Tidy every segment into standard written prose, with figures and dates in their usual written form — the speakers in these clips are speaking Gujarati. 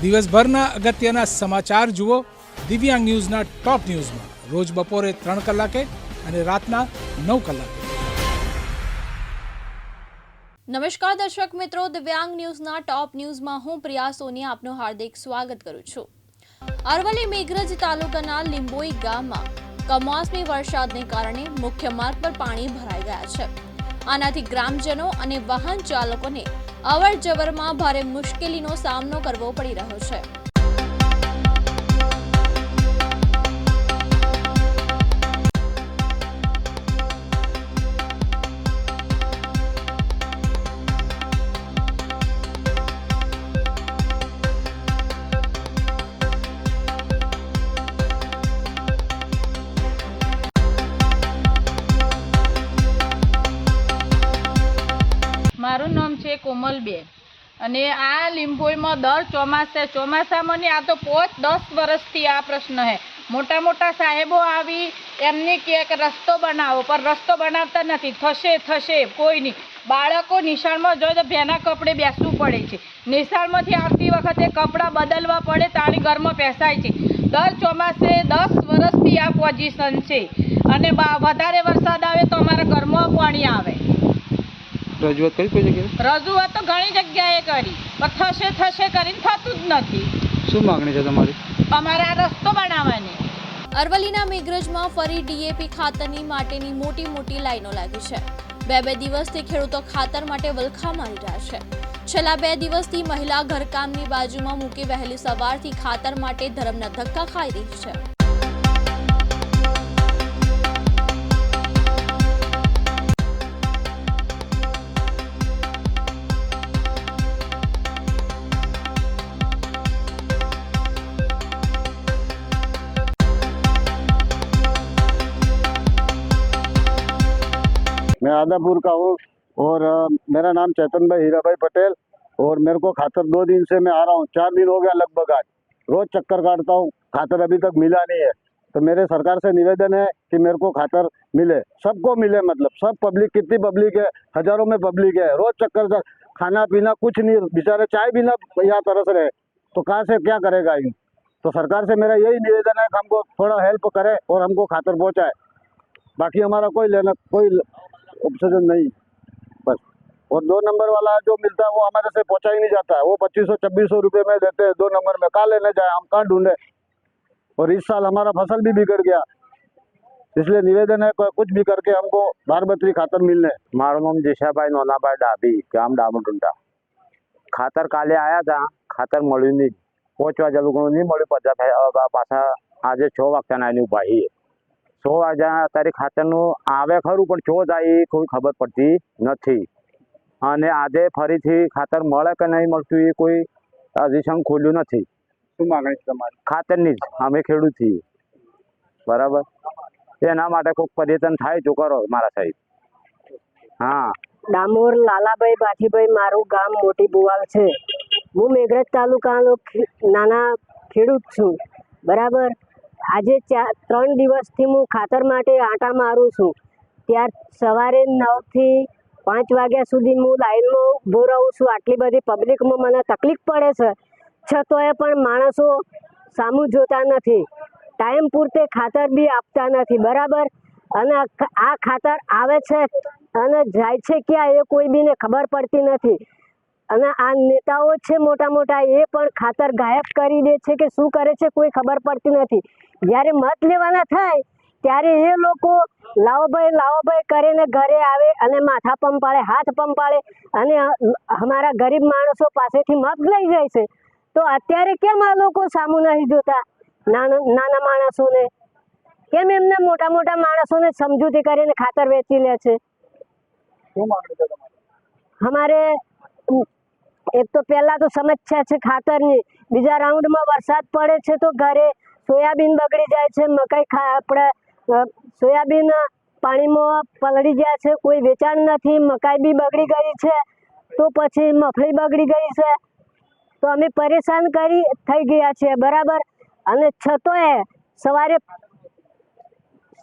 દિવસભરના અગત્યના સમાચાર જુઓ દિવ્યાંગ ન્યૂઝના ટોપ ન્યૂઝમાં રોજ બપોરે 3 કલાકે અને રાતના 9 કલાકે. નમસ્કાર દર્શક મિત્રો, દિવ્યાંગ ન્યૂઝના ટોપ ન્યૂઝમાં હું પ્રિયા સોની આપનું હાર્દિક સ્વાગત કરું છું. અરવલ્લી મેઘરજ તાલુકાના લીંબોઈ ગામમાં કમોસમી વરસાદને કારણે મુખ્ય માર્ગ પર પાણી ભરાઈ ગયા છે. આનાથી ગ્રામજનો અને વાહન ચાલકોને અવર જવરમાં ભારે મુશ્કેલીનો સામનો કરવો પડી રહ્યો છે. મારું નામ છે કોમલબેન અને આ લીંબોઈમાં દર ચોમાસામાં આ તો 5-10 વર્ષથી આ પ્રશ્ન છે. મોટા મોટા સાહેબો આવી એમને કે રસ્તો બનાવો, પણ રસ્તો બનાવતા નથી. થશે કોઈ નહીં. બાળકો નિશાળમાં જોઈએ તો ભેના કપડે બેસવું પડે છે. નિશાળમાંથી આવતી વખતે કપડાં બદલવા પડે, તાણી ઘરમાં પેસાય છે. દર ચોમાસે 10 વર્ષથી આ પોઝિશન છે અને વધારે વરસાદ આવે તો અમારા ઘરમાં પાણી આવે. રજૂઆત કરી કોઈ જગ્યાએ? રજૂઆત તો ઘણી જગ્યાએ કરી, પણ થશે કરીને થતું જ નથી. શું માંગણી છે તમારી? અમારે આ રસ્તો બનાવવાની. અરવલ્લીના મેઘરજમાં ફરી ડીએપી ખાતરની માટેની મોટી લાઈનો લાગી છે. બે દિવસથી ખેડૂતો ખાતર માટે વલખા મારી રહ્યા છે. છેલ્લા 2 દિવસથી મહિલા ઘરકામની બાજુમાં મૂકી વહેલી સવારથી ખાતર માટે ધરમના ધક્કા ખાઈ રહી છે. मैं आदापुर का हूँ और मेरा नाम चेतन भाई हीरा भाई पटेल और मेरे को खातर 2 दिन से मैं आ रहा हूँ, 4 दिन हो गया लगभग. आज रोज चक्कर काटता हूँ, खातर अभी तक मिला नहीं है. तो मेरे सरकार से निवेदन है कि मेरे को खातर मिले, सबको मिले. मतलब सब पब्लिक, कितनी पब्लिक है, हजारों में पब्लिक है. रोज चक्कर, खाना पीना कुछ नहीं, बेचारे चाय भी ना यहाँ तरस रहे, तो कहाँ से क्या करेगा यूँ. तो सरकार से मेरा यही निवेदन है कि हमको थोड़ा हेल्प करे और हमको खातर पहुँचाए. बाकी हमारा कोई ऑप्शन नहीं बस. और 2 नंबर वाला जो मिलता है वो हमारे से पहुंचा ही नहीं जाता है. वो 2500-2600 रुपये में देते हैं 2 नंबर में. कहाँ लेने जाए, हम कहाँ ढूंढे. और इस साल हमारा फसल भी बिगड़ गया, इसलिए निवेदन है कुछ भी करके हमको बारबतरी खातर मिलने. મારું નામ જેશાભાઈ નોનાભાઈ ડાભી, ગામ ડામોટુંડા. ખાતર કાલે આવ્યા હતા, ખાતર મળ્યું નહીં. 5 વાગ્યા લોકોનું નહીં મળ્યું. પાછા આજે 6 વાગ્યાના આવીને ઉભા છીએ. 6 વાગ્યા અત્યારે ખાતરનું આવે ખરું, પણ ચો જાય એ કોઈ ખબર પડતી નથી. અને આજે ફરીથી ખાતર મળે કે નહીં મળતું એ કોઈ હજી ખોલ્યું નથી. શું માંગણી છે તમારી? ખાતરની જ. અમે ખેડૂત છીએ, બરાબર. એના માટે કોઈક પર્યટન થાય તો કરો મારા સાહેબ. હા, ડામોર લાલાભાઈ બાઠીભાઈ મારું ગામ મોટી બુવાલ છે. હું મેઘરજ તાલુકાનો નાના ખેડૂત છું, બરાબર. આજે 3 દિવસથી હું ખાતર માટે આંટા મારું છું. ત્યાર સવારે 9 થી 5 વાગ્યા સુધી હું લાઈનમાં ઊભો રહું છું. આટલી બધી પબ્લિકમાં મને તકલીફ પડે છે, છતાંય પણ માણસો સામું જોતા નથી. ટાઈમ પૂરતે ખાતર બી આપતા નથી, બરાબર. અને આ ખાતર આવે છે અને જાય છે ક્યાં એ કોઈ બીને ખબર પડતી નથી. અને આ નેતાઓ છે મોટા એ પણ ખાતર ગાયબ કરી દે છે કે શું કરે છે કોઈ ખબર પડતી નથી. જ્યારે મત લેવાના થાય ત્યારે એ લોકો લાવો ભાઈ કરીને ઘરે આવે અને માથા પંપાળે, હાથ પંપાળે અને અમારા ગરીબ માણસો પાસેથી મત લઈ જાય છે. તો અત્યારે કેમ આ લોકો સામું નહીં જોતા નાના માણસોને? કેમ એમને મોટા માણસોને સમજૂતી કરીને ખાતર વેચી લે છે? અમારે એક તો પહેલા તો સમસ્યા છે ખાતરની. બીજા રાઉન્ડમાં વરસાદ પડે છે તો ઘરે સોયાબીન બગડી જાય છે, મકાઈ આપણે સોયાબીન પાણીમાં પલળી ગયા છે, કોઈ વેચાણ નથી. મકાઈ બી બગડી ગઈ છે, તો પછી મફળી બગડી ગઈ છે. તો અમે પરેશાન થઈ ગયા છીએ, બરાબર. અને છતોય સવારે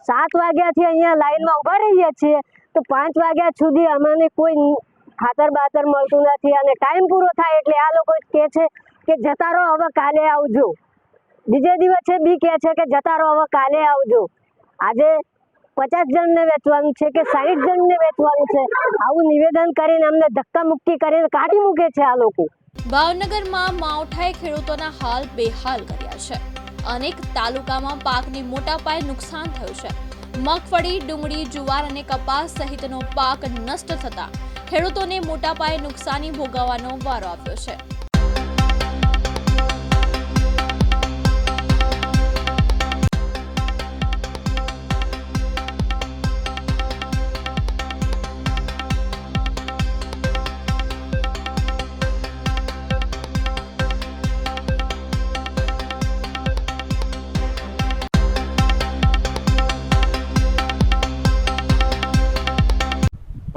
7 વાગ્યાથી અહીંયા લાઈનમાં ઊભા રહીએ છીએ તો 5 વાગ્યા સુધી અમને કોઈ ખાતર બાતર મળતું નથી. અને ટાઈમ પૂરો થાય એટલે આ લોકો કહે છે કે જતા રહો હવે કાલે આવજો, બીજે દિવસે બી કહે છે કે જતા રહો હવે કાલે આવજો. આજે 50 જણને વેચવાનું છે કે 60 જણને વેચવાનું છે, આવું નિવેદન કરીને અમને ધક્કા મુક્કી કરીને કાઢી મૂકે છે આ લોકો. ભાવનગરમાં માવઠાએ ખેડૂતોના હાલ બેહાલ કર્યા છે. અનેક તાલુકામાં પાકની મોટા પાયે નુકસાન થયું છે. મગફળી, ડુંગળી, જુવાર અને કપાસ સહિતનો પાક નષ્ટ થતા ખેડૂતોને મોટા પાયે નુકસાની ભોગવવાનો વારો આવ્યો છે.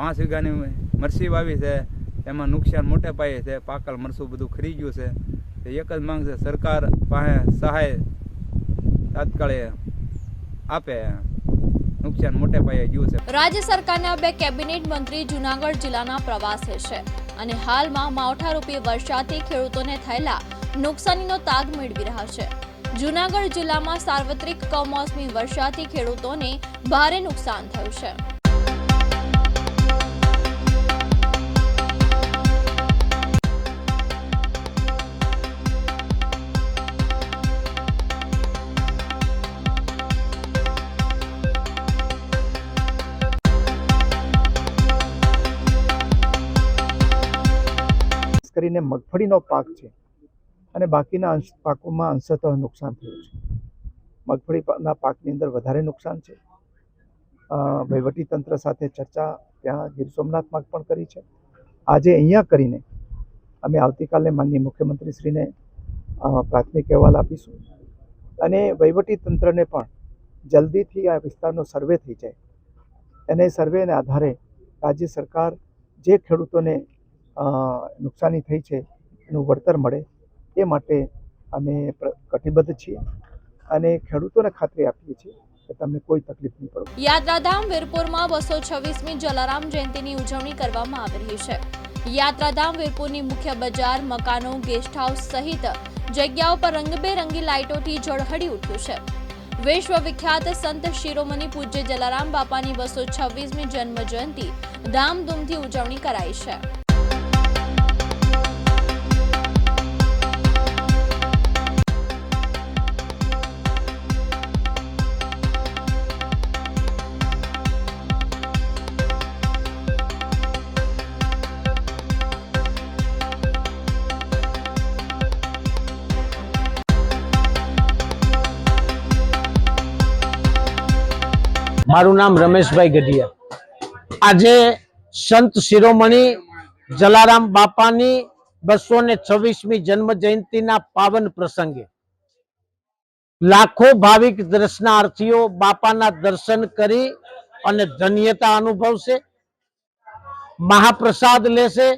પાંચ વીઘાની મરસી વાવી છે, એમાં નુકસાન મોટે પાયે છે. પાકલ મરસું બધું ખરી ગયું છે. એક જ માંગ છે સરકાર પાસે સહાય તાત્કાલિક આપે, નુકસાન મોટે પાયે ગયું છે. રાજ્ય સરકારના 2 કેબિનેટ મંત્રી જૂનાગઢ જિલ્લાના પ્રવાસે છે અને હાલમાં માવઠારૂપી વરસાદથી ખેડૂતોને થયેલા નુકસાનીનો તાગ મેળવી રહ્યા છે. જૂનાગઢ જિલ્લામાં સાર્વત્રિક કમોસમી વરસાદથી ખેડૂતોને ભારે નુકસાન થયું છે. કરીને મગફળીનો પાક છે અને બાકીના પાકોમાં અંશતઃ નુકસાન થયું છે. મગફળીના પાકની અંદર વધારે નુકસાન છે. વહીવટીતંત્ર સાથે ચર્ચા ત્યાં ગીર સોમનાથમાં પણ કરી છે. આજે અહીંયા કરીને અમે આવતીકાલે માનનીય મુખ્યમંત્રીશ્રીને પ્રાથમિક અહેવાલ આપીશું અને વહીવટીતંત્રને પણ જલ્દીથી આ વિસ્તારનો સર્વે થઈ જાય અને સર્વેના આધારે રાજ્ય સરકાર જે ખેડૂતોને નુકસાની થઈ છે એનું વળતર મળે એ માટે અમે કટિબદ્ધ છીએ અને ખેડૂતોને ખાતરી આપીએ છીએ કે તમને કોઈ તકલીફ નહીં પડે. યાત્રાધામ વીરપુરમાં 226મી જલારામ જયંતિની ઉજવણી કરવામાં આવી રહી છે. યાત્રાધામ વીરપુરની મુખ્ય બજાર, મકાનો, ગેસ્ટ હાઉસ સહિત જગ્યાઓ પર રંગબેરંગી લાઇટોથી ઝળહળી ઉઠ્યું છે. વિશ્વ વિખ્યાત સંત શિરોમણી પૂજ્ય જલારામ બાપાની 226મી જન્મ જયંતિ ધામધૂમથી ઉજવણી કરાઈ છે. મારું નામ રમેશભાઈ ગઢિયા. આજે સંત શિરોમણી જલારામ બાપાની 226મી જન્મ જયંતિના પાવન પ્રસંગે લાખો ભાવિક દર્શનાર્થીઓ બાપાના દર્શન કરી અને ધન્યતા અનુભવશે, મહાપ્રસાદ લેશે.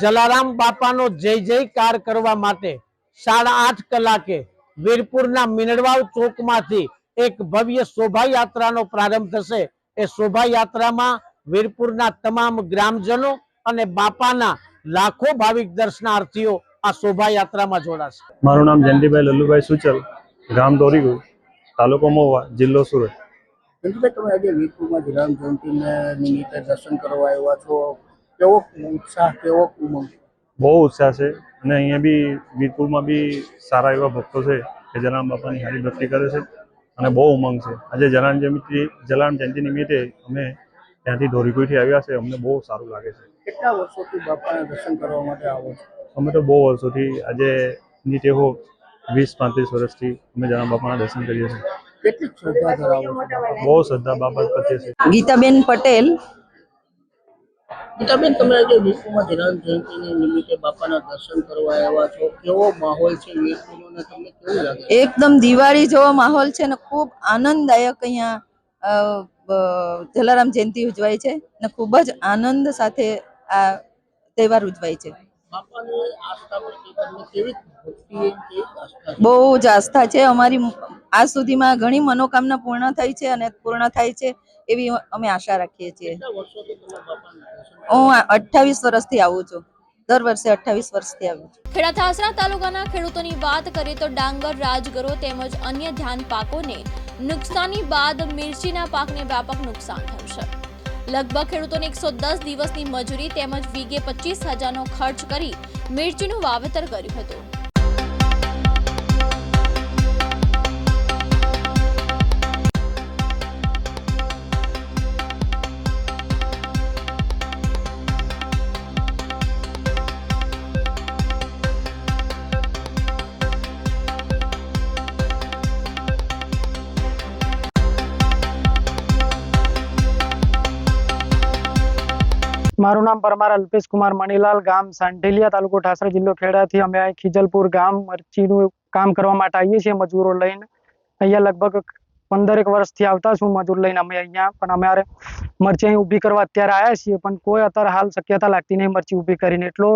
જલારામ બાપાનો જય જયકાર કરવા માટે 8:30 કલાકે વીરપુરના મીનડવાવ ચોકમાંથી એક ભવ્ય શોભાયાત્રાનો પ્રારંભ થશે. એ શોભાયાત્રામાં વીરપુરના તમામ ગ્રામજનો અને બાપાના લાખો ભાવિક દર્શનાર્થીઓ આ શોભાયાત્રામાં જોડાશે. મારું નામ જયંતિભાઈ લલ્લુભાઈ સુચલ, ગામ દોરીગુડ, તાલુકો મહુવા, જિલ્લો સુરત. જયંતિભાઈ, તમે આજે વીરપુરમાં જલારામ જયંતિને નિમિત્તે દર્શન કરવા આવ્યા છો, કેવો ઉત્સાહ, કેવો ઉમંગ? બહુ ઉત્સાહ છે અને અહીંયા બી વીરપુરમાં બી સારા એવા ભક્તો છે કે જલારામ બાપાની સારી ભક્તિ કરે છે અને બહુ ઉમંગ છે. આજે જલારામ જયંતિ નિમિત્તે અમે ત્યાંથી ધોરીકુઈથી આવ્યા છે. અમને બહુ સારું લાગે છે. કેટલા વર્ષોથી બાપાના દર્શન કરવા માટે આવો છો? અમે તો બહુ વર્ષોથી, આજે નીટે હો 20-35 વર્ષથી અમે જલારામ બાપાના દર્શન કરીએ છીએ. કેટલી શ્રદ્ધા ધરાવો છો? બહુ શ્રદ્ધા બાપા પ્રત્યે છે. ગીતાબેન પટેલ. ગીતાબેન, તમે આજે વીરપુરમાં જલારામ જયંતિને નિમિત્તે બાપાના દર્શન કરવા આવ્યા છો, કેવો માહોલ છે વીરપુરનો અને તમને કેવું લાગે? એકદમ દિવાળી જેવો માહોલ છે ને ખૂબ આનંદદાયક અહીંયા જલારામ જયંતિ ઉજવાય છે ને ખૂબ જ આનંદ સાથે આ તહેવાર ઉજવાય છે. બાપાની આસ્થા પ્રત્યે તમને કેવી ભક્તિ, કેવી આસ્થા? બહુ જ આસ્થા છે અમારી. આજ સુધીમાં ઘણી મનોકામના પૂર્ણ થઈ છે અને પૂર્ણ થાય છે એવી અમે આશા રાખીએ છીએ. કેટલા વર્ષોથી તમે બાપાના દર્શન? હું 28 વર્ષથી આવું છું. દર વર્ષે 28 વર્ષથી આવ્યું છે. ખેડા ઠાસરા તાલુકાના ખેડૂતોની વાત કરીએ તો ડાંગર, રાજગરો તેમજ અન્ય ધાન પાકોને નુકસાની બાદ મિર્ચીના પાકને વ્યાપક નુકસાન થયું છે. લગભગ ખેડૂતોને 110 દિવસની મજૂરી તેમજ વીઘે 25,000નો ખર્ચ કરી મિર્ચીનું વાવેતર કર્યું હતું. મારું નામ પરમાર અલ્પેશ કુમાર મણીલાલ, ગામ સાંઢેલિયા, તાલુકો ઠાસરા, જિલ્લો ખેડાથી અમે અહીં ખીજલપુર ગામ મરચીનું કામ કરવા માટે આવીએ છીએ મજૂરો લઈને. અહીંયા લગભગ 15 વર્ષથી આવતા છું મજૂર લઈને અમે અહીંયા, પણ અમારે મરચી અહીં ઊભી કરવા અત્યારે આવ્યા છીએ, પણ કોઈ અત્યારે હાલ શક્યતા લાગતી નહીં મરચી ઊભી કરીને. એટલો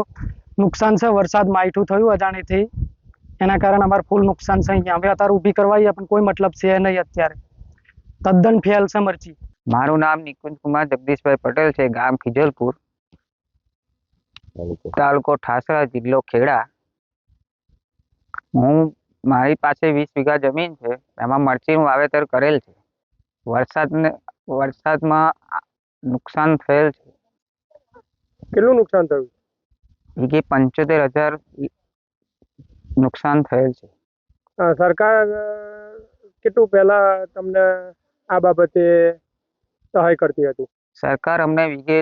નુકસાન છે, વરસાદ માઠું થયું અજાણીથી, એના કારણે અમારે ફૂલ નુકસાન છે. અહીંયા અમે અત્યારે ઊભી કરવા આવીએ પણ કોઈ મતલબ છે નહીં, અત્યારે તદ્દન ફેલ છે મરચી. મારું નામ નિકુંજ કુમાર જગદીશભાઈ પટેલ છે, ગામ ખીજલપુર, તાલુકો ઠાસરા, જિલ્લો ખેડા. મારી પાસે 20 વીઘા જમીન છે, એમાં મરચીનું વાવેતર કરેલ છે. વરસાદમાં નુકસાન થયેલ છે. કેટલું નુકસાન થયું? વીઘે 75,000 નુકસાન થયેલ છે. સરકાર કેટલું પહેલા તમને આ બાબતે સહાય કરતી હતી? સરકાર અમને વીઘે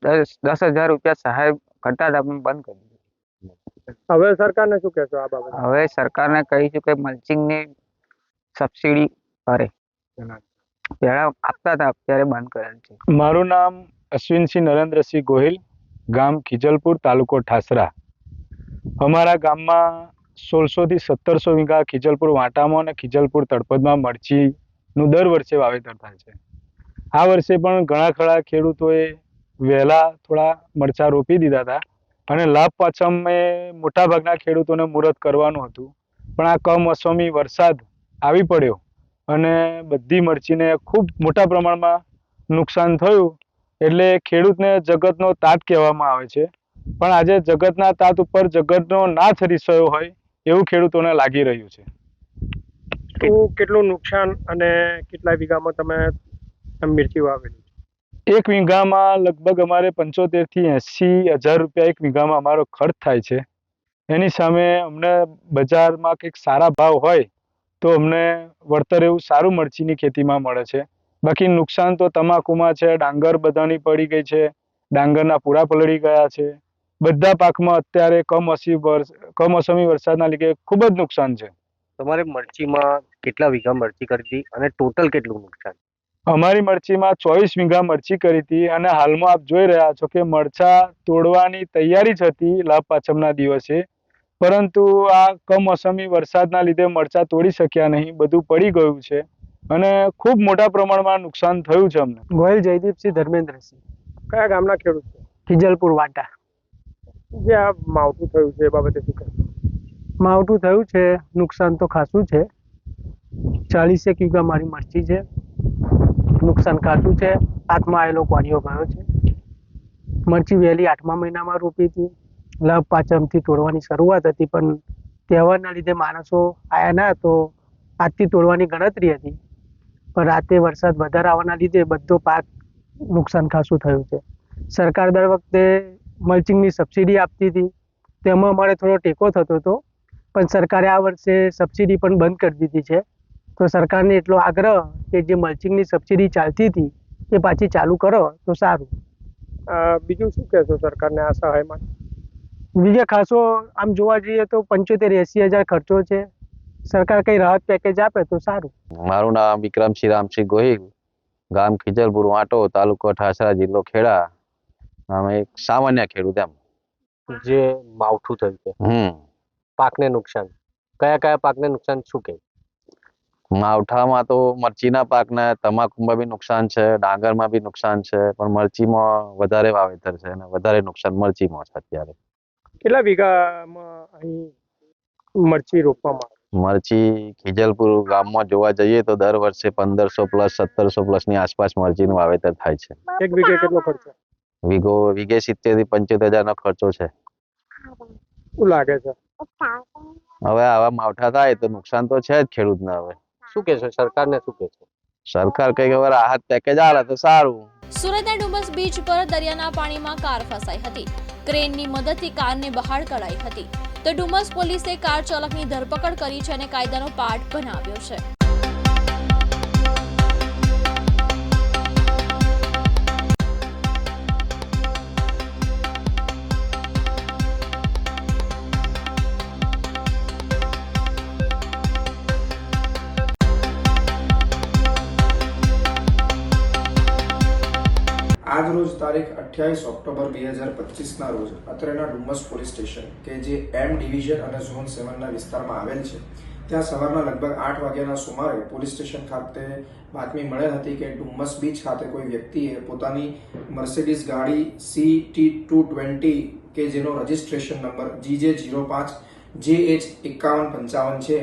10,000 રૂપિયા સહાય કરતા હતા, પણ બંધ કરી દીધું. હવે સરકારને શું કહેશો આ બાબતે? હવે સરકારને કહીશું કે મલ્ચિંગની સબસિડી કરે. પહેલા આપતા હતા, અત્યારે બંધ કરેલ છે. મારું નામ અશ્વિનસિંહ નરેન્દ્રસિંહ ગોહિલ, ગામ ખીજલપુર, તાલુકો ઠાસરા. અમારા ગામમાં 1600 થી 1700 વીઘા ખીજલપુર વાંટામાં અને ખીજલપુર તળપદમાં મરચીનું દર વર્ષે વાવેતર થાય છે. આ વર્ષે પણ ઘણા ખરા ખેડૂતોએ વહેલા થોડા મરચા રોપી દીધા હતા અને લાભ પાછમે મોટાભાગના ખેડૂતોને મુહૂર્ત કરવાનું હતું, પણ આ કમોસમી વરસાદ આવી પડ્યો અને બધી મરચીને ખૂબ મોટા પ્રમાણમાં નુકસાન થયું. એટલે ખેડૂતને જગતનો તાત કહેવામાં આવે છે, પણ આજે જગતના તાત ઉપર જગતનો નાથ રીસાયો હોય એવું ખેડૂતોને લાગી રહ્યું છે. તો કેટલું નુકસાન અને કેટલા વીઘામાં તમે મિર્ચી વાવેલી? 1 વીઘામાં લગભગ અમારે 75,000 થી 80,000 રૂપિયા 1 વીઘામાં અમારો ખર્ચ થાય છે. એની સામે અમને બજારમાં કંઈક સારા ભાવ હોય તો અમને વળતર એવું સારું મરચીની ખેતીમાં મળે છે. બાકી નુકસાન તો તમાકુમાં છે, ડાંગર બધાની પડી ગઈ છે, ડાંગરના પૂરા પલળી ગયા છે. બધા પાકમાં અત્યારે કમોસમી વરસાદના લીધે ખૂબ જ નુકસાન છે. તમારે મરચીમાં કેટલા વીઘા મરચી કરી હતી અને ટોટલ કેટલું નુકસાન? અમારી મરચીમાં 24 વીઘા મરચી કરી હતી અને હાલમાં આપ જોઈ રહ્યા છો કે મરચા તોડવાની તૈયારી જ હતી લાભ પાછમના દિવસે, પરંતુ આ કમોસમી વરસાદના લીધે મરચા તોડી શક્યા નહીં, બધું પડી ગયું છે અને ખૂબ મોટા પ્રમાણમાં નુકસાન થયું છે અમને. ગોહિલ જયદીપસિંહ ધર્મેન્દ્રસિંહ. કયા ગામના ખેડૂત છે? ખીજલપુર વાટા. જે આ માવઠું થયું છે એ બાબતે શું કહેશો? માવઠું થયું છે, નુકસાન તો ખાસું છે. 40 વીઘા મારી મરચી છે, નુકસાન ખાસું છે. હાથમાં આવેલો કોળિયો ગયો છે. મરચી વહેલી 8મા મહિનામાં રોપી હતી, લાભ પાચમથી તોડવાની શરૂઆત હતી, પણ તહેવારના લીધે માણસો આવ્યા ના તો આજથી તોડવાની ગણતરી હતી, પણ રાતે વરસાદ વધારે આવવાના લીધે બધો પાક નુકસાન ખાસું થયું છે. સરકાર દર વખતે મલ્ચિંગની સબસિડી આપતી હતી, તેમાં અમારે થોડો ટેકો થતો હતો, પણ સરકારે આ વર્ષે સબસિડી પણ બંધ કરી દીધી છે. તો સરકારને એટલો આગ્રહ કે જે મલ્ચિંગની સબસિડી ચાલતી હતી એ પાછી ચાલુ કરો તો સારું. બીજું શું કહેશો સરકારને આ સહાયમાં? બીજા ખાસો આમ જોવા જઈએ તો 75-80 હજાર ખર્ચો છે. સરકાર કંઈ રાહત પેકેજ આપે તો સારું. મારું નામ વિક્રમસિંહ રામસિંહ ગોહિલ, ગામ ખીજલપુર વાંટો, તાલુકો ઠાસરા, જિલ્લો ખેડા. અમે એક સામાન્ય ખેડૂત એમ. જે માવઠું થયું છે, પાકને નુકસાન, કયા પાકને નુકસાન શું કહે? માવઠામાં તો મરચીના પાકને, તમાકુમાં બી નુકસાન છે, ડાંગરમાં બી નુકસાન છે, પણ મરચીમાં વધારે વાવેતર છે અને વધારે નુકસાન મરચીમાં છે અત્યારે. કેટલા વીઘામાં અહીં મરચી રોપવામાં આવે? મરચી ખીજલપુર ગામમાં જોવા જઈએ તો દર વર્ષે 1500 પ્લસ 1700 પ્લસ ની આસપાસ મરચીનું વાવેતર થાય છે. 1 વીઘે કેટલો ખર્ચો? વીઘે 70,000 થી 75,000 ખર્ચો છે. શું લાગે છે? હવે આવા માવઠા થાય તો નુકસાન તો છે જ ખેડૂતને. હવે શું કહેશો સરકારને, શું કહેશો? સરકાર કઈ હવે રાહત પેકેજ આવે તો સારું. સુરતના ડુમસ બીચ પર દરિયાના પાણીમાં કાર ફસાઈ હતી. ક્રેનની મદદથી કારને બહાર કઢાઈ હતી. તો ડુમસ પોલીસે કાર ચાલકની ધરપકડ કરી છે અને કાયદાનો પાઠ બનાવ્યો છે. આજ રોજ તારીખ 28 ઓક્ટોબર 2025ના રોજ અત્રેના ડુમસ પોલીસ સ્ટેશન કે જે એમ ડિવિઝન અને ઝોન 7ના વિસ્તારમાં આવેલ છે, ત્યાં સવારના લગભગ 8 વાગ્યાના સુમારે પોલીસ સ્ટેશન ખાતે બાતમી મળેલ હતી કે ડુમસ બીચ ખાતે કોઈ વ્યક્તિએ પોતાની મર્સિડીઝ ગાડી CT220 કે જેનો રજિસ્ટ્રેશન નંબર GJ05 JH 5155 છે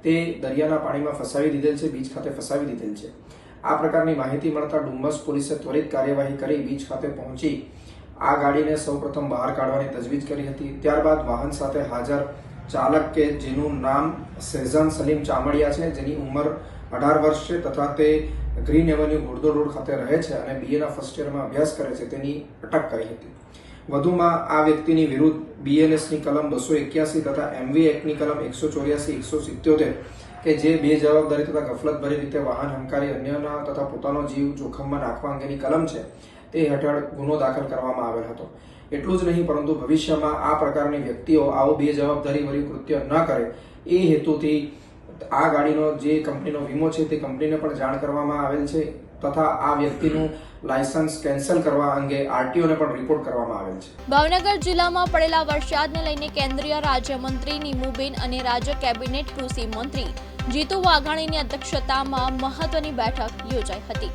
તે દરિયાના પાણીમાં ફસાવી દીધેલ છે, બીચ ખાતે ફસાવી દીધેલ છે. આ પ્રકારની માહિતી મળતા ડુમસ પોલીસે ત્વરિત કાર્યવાહી કરી બીચ ખાતે પહોંચી આ ગાડીને સૌપ્રથમ બહાર કાઢવાની તજવીજ કરી હતી. ત્યારબાદ વાહન સાથે હાજર ચાલક કે જેનું નામ શેઝાન સલીમ ચામડિયા છે, જેની ઉંમર 18 વર્ષ છે તથા તે ગ્રીન એવન્યુ ઘોડદોડ રોડ ખાતે રહે છે અને BA ના ફર્સ્ટ યરમાં અભ્યાસ કરે છે, તેની અટક કરી હતી. વધુમાં આ વ્યક્તિની વિરુદ્ધ BNSની કલમ 281 તથા MV એક્ટની કલમ 184, 177 કે જે બેજવાબદારી તથા ગફલતભરી રીતે વાહન હંકારી અન્યના તથા પોતાનો જીવ જોખમમાં નાખવા અંગેની કલમ છે તે હેઠળ ગુનો દાખલ કરવામાં આવેલ હતો. એટલું જ નહીં પરંતુ ભવિષ્યમાં આ પ્રકારની વ્યક્તિઓ આવું બેજવાબદારીભર્યું કૃત્ય ન કરે એ હેતુથી આ ગાડીનો જે કંપનીનો વીમો છે તે કંપનીને પણ જાણ કરવામાં આવેલ છે તથા આ વ્યક્તિનું લાયસન્સ કેન્સલ કરવા અંગે RTOને પણ રિપોર્ટ કરવામાં આવેલ છે. ભાવનગર જિલ્લામાં પડેલા વરસાદને લઈને કેન્દ્રીય રાજ્યમંત્રી નીમુબેન અને રાજ્ય કેબિનેટ કૃષિ મંત્રી જીતુ વાઘાણીની અધ્યક્ષતામાં મહત્વની બેઠક યોજાઈ હતી.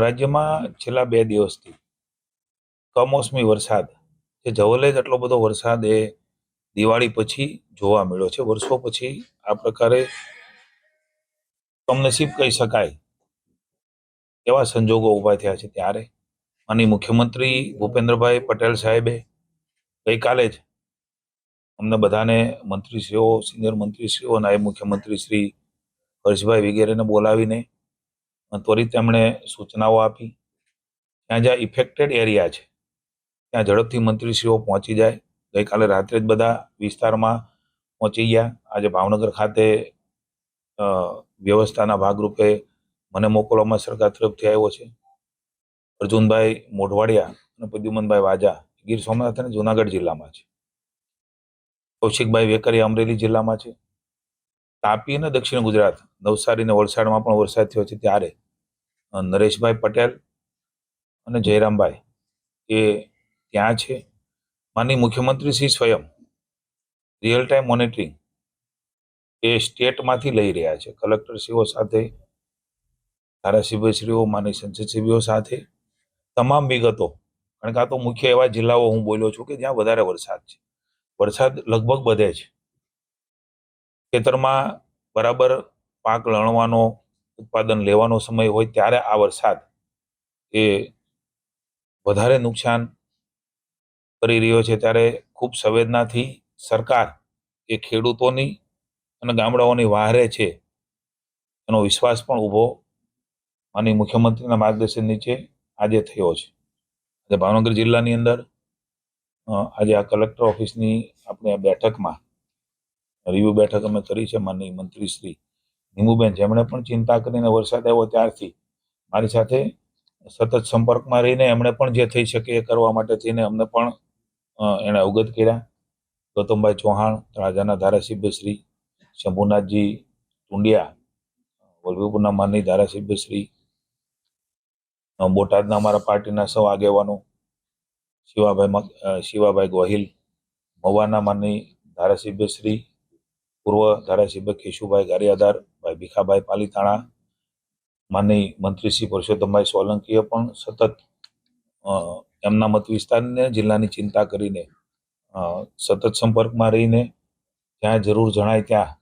રાજ્યમાં છેલ્લા 2 દિવસથી કમોસમી વરસાદ, જે જવલે જ એટલો બધો વરસાદ એ દિવાળી પછી જોવા મળ્યો છે. વર્ષો પછી આ પ્રકારે કમનસીબ કહી શકાય એવા સંજોગો ઊભા થયા છે. ત્યારે માનનીય મુખ્યમંત્રી ભૂપેન્દ્રભાઈ પટેલ સાહેબે ગઈકાલે જ અમને બધાને મંત્રીશ્રીઓ, સિનિયર મંત્રીશ્રીઓ, નાયબ મુખ્યમંત્રી શ્રી હર્ષભાઈ વગેરેને બોલાવીને ત્વરિત તેમણે સૂચનાઓ આપી. ત્યાં જ્યાં ઇફેક્ટેડ એરિયા છે ત્યાં ઝડપથી મંત્રીશ્રીઓ પહોંચી જાય. ગઈકાલે રાત્રે જ બધા વિસ્તારમાં પહોંચી ગયા. આજે ભાવનગર ખાતે વ્યવસ્થાના ભાગરૂપે મને મોકલવામાં સરકાર તરફથી આવ્યો છે. અર્જુનભાઈ મોઢવાડિયા અને પ્રદ્યુમનભાઈ વાજા ગીર સોમનાથ અને જુનાગઢ જિલ્લામાં છે. કૌશિકભાઈ વેકરિયા અમરેલી જિલ્લામાં છે. તાપી અને દક્ષિણ ગુજરાત નવસારી અને વલસાડમાં પણ વરસાદ થયો છે. ત્યારે નરેશભાઈ પટેલ અને જયરામભાઈ એ ત્યાં છે. માનનીય મુખ્યમંત્રી શ્રી સ્વયં રિયલ ટાઈમ મોનિટરિંગ એ સ્ટેટમાંથી લઈ રહ્યા છે. કલેક્ટરશ્રીઓ સાથે, ધારાસભ્યશ્રીઓ, માનનીય સંસદસભ્યો સાથે તમામ વિગતો, કારણ કે આ તો મુખ્ય એવા જિલ્લાઓ હું બોલ્યો છું કે જ્યાં વધારે વરસાદ છે. વરસાદ લગભગ બધે છે. ખેતરમાં બરાબર પાક લણવાનો, ઉત્પાદન લેવાનો સમય હોય ત્યારે આ વરસાદ એ વધારે નુકસાન કરી રહ્યો છે. ત્યારે ખૂબ સંવેદનાથી સરકાર એ ખેડૂતોની અને ગામડાઓની વહારે છે એનો વિશ્વાસ પણ ઊભો માનનીય મુખ્યમંત્રીના માર્ગદર્શન નીચે આજે થયો છે. આજે ભાવનગર જિલ્લાની અંદર આજે આ કલેક્ટર ઓફિસની આપણે આ બેઠકમાં રિવ્યુ બેઠક અમે કરી છે. માનનીય મંત્રી શ્રી નીમુબેન, જેમણે પણ ચિંતા કરીને વરસાદ આવ્યો ત્યારથી મારી સાથે સતત સંપર્કમાં રહીને એમણે પણ જે થઈ શકે એ કરવા માટે થઈને અમને પણ એણે અવગત કર્યા. ગૌતમભાઈ ચૌહાણ, તળાજાના ધારાસભ્ય શ્રી શંભુનાથજી ટુંડિયા, વલભીપુરના માનનીય ધારાસભ્ય શ્રી, બોટાદના અમારા પાર્ટીના સૌ આગેવાનો, શિવાભાઈ ગોહિલ, મવાના માનનીય ધારાસભ્ય શ્રી, પૂર્વ ધારાસભ્ય કેશુભાઈ ગારિયાદાર, ભાઈ ભીખાભાઈ પાલીતાણા, માનનીય મંત્રી શ્રી પરસોત્તમભાઈ સોલંકીએ પણ સતત એમના મત વિસ્તારને જિલ્લાની ચિંતા કરીને સતત સંપર્કમાં રહીને જ્યાં જરૂર જણાય ત્યાં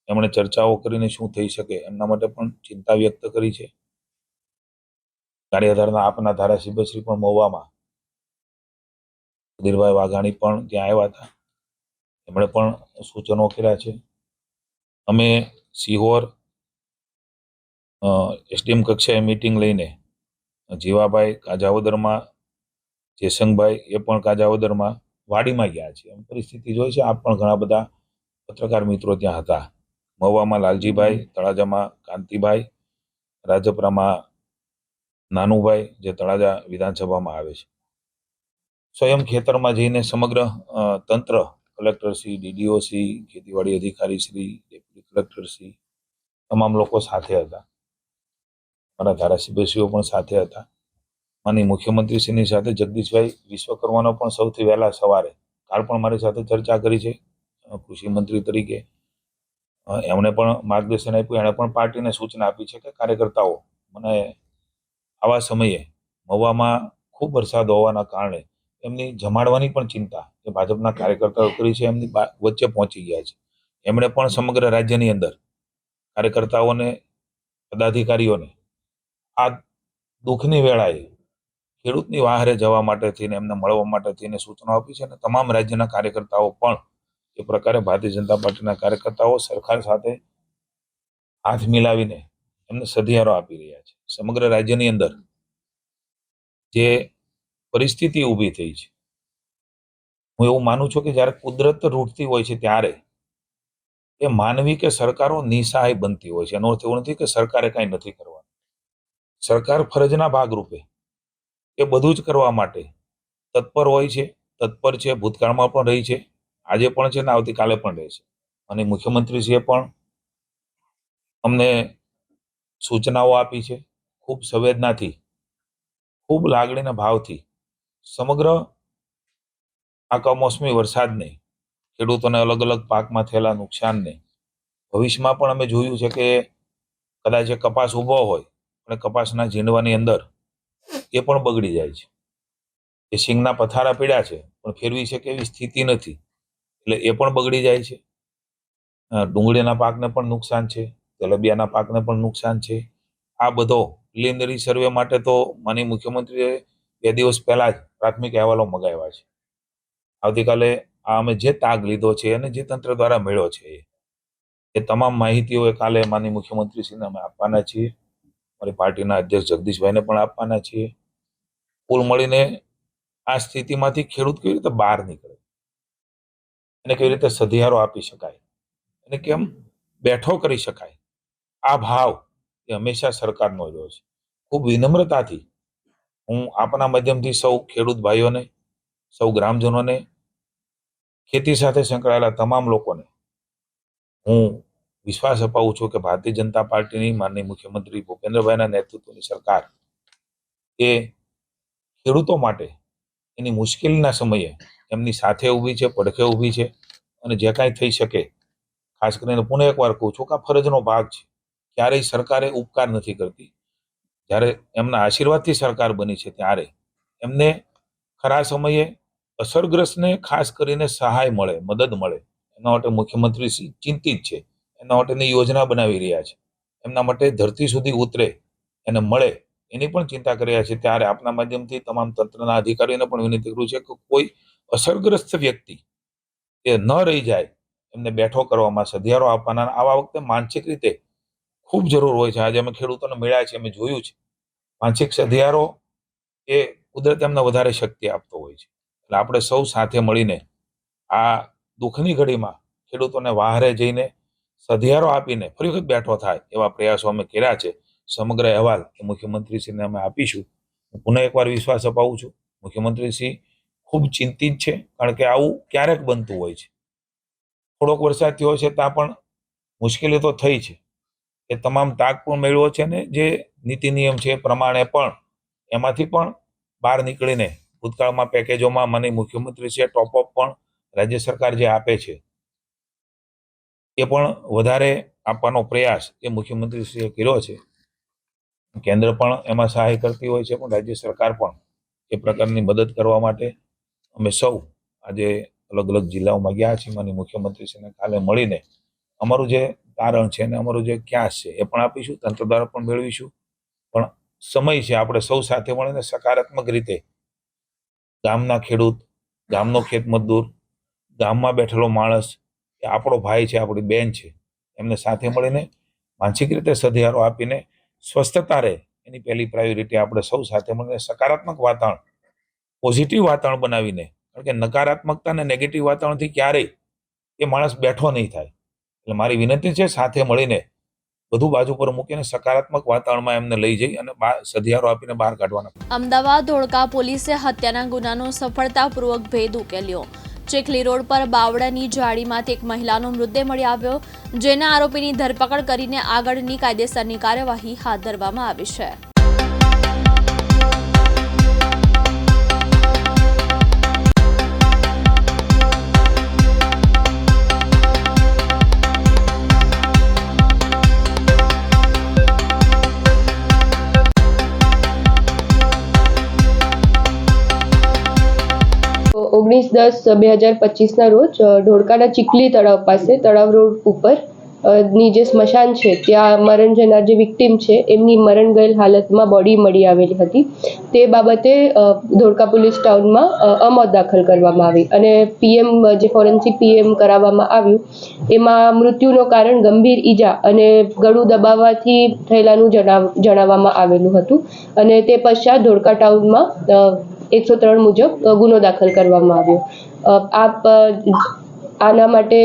એમણે ચર્ચાઓ કરીને શું થઈ શકે એમના માટે પણ ચિંતા વ્યક્ત કરી છે. કાર્યધારના આપના ધારાસભ્ય શ્રી પણ મહુવામાં સુધીરભાઈ વાઘાણી પણ ત્યાં આવ્યા હતા. એમણે પણ સૂચનો કર્યા છે. અમે સિહોર એસડીએમ કક્ષાએ મીટિંગ લઈને જીવાભાઈ કાજાવદરમાં, જયસંગભાઈ એ પણ કાજાવદરમાં વાડીમાં ગયા છે. એમ પરિસ્થિતિ જોઈ છે. આપ પણ ઘણા બધા પત્રકાર મિત્રો ત્યાં હતા. મહુવામાં લાલજીભાઈ, તળાજામાં કાંતિભાઈ, રાજપરામાં નાનુભાઈ જે તળાજા વિધાનસભામાં આવે છે. સ્વયં ખેતરમાં જઈને સમગ્ર તંત્ર, કલેક્ટરશ્રી, ડીડીઓશ્રી, ખેતીવાડી અધિકારીશ્રી, ડેપ્યુટી કલેક્ટરશ્રી તમામ લોકો સાથે હતા. મારા ધારાસભ્યશ્રીઓ પણ સાથે હતા. માનનીય મુખ્યમંત્રીશ્રીની સાથે જગદીશભાઈ વિશ્વકર્માનો પણ સૌથી વહેલા સવારે કાલ પણ મારી સાથે ચર્ચા કરી છે કૃષિ મંત્રી તરીકે. એમણે પણ માર્ગદર્શન આપ્યું. એણે પણ પાર્ટીને સૂચના આપી છે કે કાર્યકર્તાઓ મને આવા સમયે મહુવામાં ખૂબ વરસાદ હોવાના કારણે એમની જમાડવાની પણ ચિંતા કે ભાજપના કાર્યકર્તાઓ કરી છે એમની વચ્ચે પહોંચી ગયા છે. એમણે પણ સમગ્ર રાજ્યની અંદર કાર્યકર્તાઓને, પદાધિકારીઓને આ દુઃખની વેળાએ ખેડૂતની વહારે જવા માટે થઈને એમને મળવા માટે થઈને સૂચનો આપી છે. અને તમામ રાજ્યના કાર્યકર્તાઓ પણ એ પ્રકારે ભારતીય જનતા પાર્ટીના કાર્યકર્તાઓ સરકાર સાથે હાથ મિલાવીને એમને સધિયારો આપી રહ્યા છે. સમગ્ર રાજ્યની અંદર જે પરિસ્થિતિ ઊભી થઈ છે, હું એવું માનું છું કે જ્યારે કુદરત રૂઠતી હોય છે ત્યારે એ માનવી કે સરકારો નિસહાય બનતી હોય છે. એનો અર્થ એવો નથી કે સરકારે કાંઈ નથી કરવાનું. સરકાર ફરજના ભાગરૂપે એ બધું જ કરવા માટે તત્પર હોય છે, તત્પર છે, ભૂતકાળમાં પણ રહી છે, આજે પણ છે ને આવતીકાલે પણ રહેશે. અને મુખ્યમંત્રીશ્રીએ પણ અમને સૂચનાઓ આપી છે. ખૂબ સંવેદનાથી, ખૂબ લાગણીના ભાવથી સમગ્ર આ કમોસમી વરસાદને, ખેડૂતોને અલગ અલગ પાકમાં થયેલા નુકસાનને, ભવિષ્યમાં પણ અમે જોયું છે કે કદાચ એ કપાસ ઊભો હોય અને કપાસના ઝીંડવાની અંદર એ પણ બગડી જાય છે. એ સિંગના પથારા પીડ્યા છે પણ ફેરવી શકે એવી સ્થિતિ નથી, એટલે એ પણ બગડી જાય છે. ડુંગળીના પાકને પણ નુકસાન છે, તેલબિયાના પાકને પણ નુકસાન છે. આ બધો પ્રિલિમિનરી સર્વે માટે તો માનનીય મુખ્યમંત્રીએ 2 દિવસ પહેલા જ પ્રાથમિક અહેવાલો મગાવ્યા છે. આવતીકાલે આ અમે જે તાગ લીધો છે અને જે તંત્ર દ્વારા મળ્યો છે એ તમામ માહિતીઓ કાલે માનનીય મુખ્યમંત્રીશ્રીને અમે આપવાના છીએ. મારી પાર્ટીના અધ્યક્ષ જગદીશભાઈને પણ આપવાના છીએ. કુલ મળીને આ સ્થિતિમાંથી ખેડૂત કેવી રીતે બહાર નીકળે, એને કેવી રીતે સધિયારો આપી શકાય, એને કેમ બેઠો કરી શકાય, આ ભાવ એ હંમેશા સરકારનો રહ્યો છે. ખૂબ વિનમ્રતાથી હું આપના માધ્યમથી સૌ ખેડૂત ભાઈઓને, સૌ ગ્રામજનોને, ખેતી સાથે સંકળાયેલા તમામ લોકોને હું વિશ્વાસ અપાવું છું કે ભારતીય જનતા પાર્ટીની માનનીય મુખ્યમંત્રી ભૂપેન્દ્રભાઈના નેતૃત્વની સરકાર એ ખેડૂતો માટે એની મુશ્કેલીના સમયે એમની સાથે ઊભી છે, પડખે ઊભી છે. અને જે કાંઈ થઈ શકે, ખાસ કરીને પુનઃ એકવાર કહું છું કે આ ફરજનો ભાગ છે. ક્યારેય સરકારે ઉપકાર નથી કરતી. જ્યારે એમના આશીર્વાદથી સરકાર બની છે ત્યારે એમને ખરા સમયે અસરગ્રસ્તને ખાસ કરીને સહાય મળે, મદદ મળે, એના માટે મુખ્યમંત્રી ચિંતિત છે. એના માટેની યોજના બનાવી રહ્યા છે. એમના માટે ધરતી સુધી ઉતરે, એને મળે, એની પણ ચિંતા કરી રહ્યા છે. ત્યારે આપના માધ્યમથી તમામ તંત્રના અધિકારીઓને પણ વિનંતી કરું છે કે કોઈ અસરગ્રસ્ત વ્યક્તિ એ ન રહી જાય, એમને બેઠો કરવામાં, સધિયારો આપવાના. આવા વખતે માનસિક રીતે ખૂબ જરૂર હોય છે. આજે અમે ખેડૂતોને મળ્યા છે, અમે જોયું છે માનસિક સધિયારો એ કુદરત એમને વધારે શક્તિ આપતો હોય છે. એટલે આપણે સૌ સાથે મળીને આ દુઃખની ઘડીમાં ખેડૂતોને વહારે જઈને સધિયારો આપીને ફરી વખત બેઠો થાય એવા પ્રયાસો અમે કર્યા છે. સમગ્ર અહેવાલ એ મુખ્યમંત્રીશ્રીને અમે આપીશું. હું પુનઃ એકવાર વિશ્વાસ અપાવું છું, મુખ્યમંત્રીશ્રી ખૂબ ચિંતિત છે. કારણ કે આવું ક્યારેક બનતું હોય છે. થોડોક વરસાદ થયો છે ત્યાં પણ મુશ્કેલી તો થઈ છે. એ તમામ તાગ પણ મેળવ્યો છે ને જે નીતિ નિયમ છે એ પ્રમાણે પણ એમાંથી પણ બહાર નીકળીને ભૂતકાળમાં પેકેજોમાં મને મુખ્યમંત્રીશ્રીએ ટોપઅપ પણ રાજ્ય સરકાર જે આપે છે એ પણ વધારે આપવાનો પ્રયાસ એ મુખ્યમંત્રીશ્રીએ કર્યો છે. કેન્દ્ર પણ એમાં સહાય કરતી હોય છે, પણ રાજ્ય સરકાર પણ એ પ્રકારની મદદ કરવા માટે અમે સૌ આજે અલગ અલગ જિલ્લાઓમાં ગયા છીએ. માનનીય મુખ્યમંત્રીશ્રીને કાલે મળીને અમારું જે તારણ છે અને અમારું જે ક્યાસ છે એ પણ આપીશું, તંત્ર દ્વારા પણ મેળવીશું. પણ સમય છે આપણે સૌ સાથે મળીને સકારાત્મક રીતે ગામના ખેડૂત, ગામનો ખેત મજદૂર, ગામમાં બેઠેલો માણસ એ આપણો ભાઈ છે, આપણી બેન છે, એમને સાથે મળીને માનસિક રીતે સધિયારો આપીને સ્વસ્થતા રહે એની પહેલી પ્રાયોરિટી આપણે સૌ સાથે મળીને સકારાત્મક વાતાવરણ, પોઝિટિવ વાતાવરણ બનાવીને, કારણ કે નકારાત્મકતા અને નેગેટિવ વાતાવરણથી ક્યારેય એ માણસ બેઠો નહીં થાય. એટલે મારી વિનંતી છે સાથે મળીને બધું બાજુ પર મૂકીને સકારાત્મક વાતાવરણમાં એમને લઈ જઈ અને સધિયારો આપીને બહાર કાઢવાના. અમદાવાદ ધોળકા પોલીસે હત્યાના ગુનાનો સફળતાપૂર્વક ભેદ ઉકેલ્યો. ચીખલી રોડ પર બાવળાની જાળીમાંથી એક મહિલાનો મૃતદેહ મળી આવ્યો, જેના આરોપીની ધરપકડ કરીને આગળની કાયદેસરની કાર્યવાહી હાથ ધરવામાં આવી છે. ઓગણીસ 10/2025 રોજ ઢોળકાના ચીખલી તળાવ પાસે તળાવ રોડ ઉપર ની જે સ્મશાન છે ત્યાં મરણ જનાર જે વિક્ટીમ છે એમની મરણ ગયેલ હાલતમાં બોડી મળી આવેલી હતી. તે બાબતે ધોળકા પોલીસ ટાઉનમાં અમોદ દાખલ કરવામાં આવી અને પીએમ જે ફોરેન્સિક પીએમ કરાવવામાં આવ્યું એમાં મૃત્યુનું કારણ ગંભીર ઈજા અને ગળું દબાવવાથી થયેલાનું જણાવવામાં આવેલું હતું અને તે પશ્ચાત ધોળકા ટાઉનમાં 103 મુજબ ગુનો દાખલ કરવામાં આવ્યો. આના માટે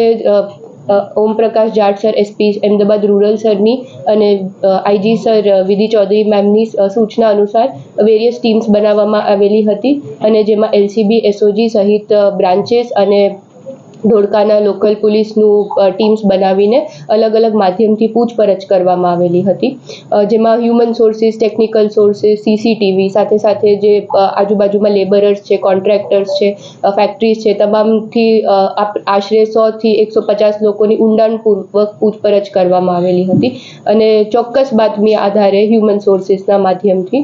Omprakash Jat sir, SP Ahmedabad rural સરની અને આઈજી સર વિધિ ચૌધરી મેમની સૂચના અનુસાર વેરિયસ ટીમ્સ બનાવવામાં આવેલી હતી અને જેમાં એલસીબી, એસઓજી સહિત બ્રાન્ચેસ અને ધોળકાના લોકલ પોલીસનું ટીમ્સ બનાવીને અલગ અલગ માધ્યમથી પૂછપરછ કરવામાં આવેલી હતી, જેમાં human sources, technical sources, CCTV સાથે સાથે જે આજુબાજુમાં લેબરર્સ છે, કોન્ટ્રાક્ટર્સ છે, ફેક્ટરીઝ છે, તમામથી આશરે 100 થી 150 લોકોની ઊંડાણપૂર્વક પૂછપરછ કરવામાં આવેલી હતી અને ચોક્કસ બાતમી આધારે હ્યુમન સોર્સિસના માધ્યમથી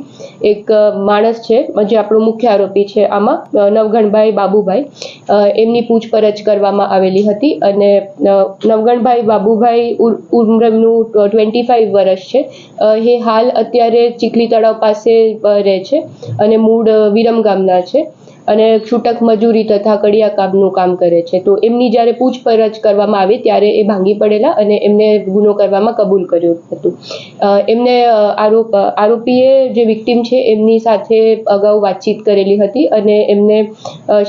એક માણસ છે જે આપણો મુખ્ય આરોપી છે આમાં નવગણભાઈ બાબુભાઈ, એમની પૂછપરછ કરવામાં આવેલી હતી અને નવગણભાઈ બાબુભાઈ ઉંમરનું 25 વર્ષ છે. એ હાલ અત્યારે ચીખલી તળાવ પાસે રહે છે અને મૂળ વિરમ ગામના છે અને છૂટક મજૂરી તથા કડિયા કામનું કામ કરે છે. તો એમની જ્યારે પૂછપરછ કરવામાં આવી ત્યારે એ ભાંગી પડેલા અને એમને ગુનો કરવામાં કબૂલ કર્યું હતું. એમને આરોપીએ જે વિક્ટીમ છે એમની સાથે અગાઉ વાતચીત કરેલી હતી અને એમને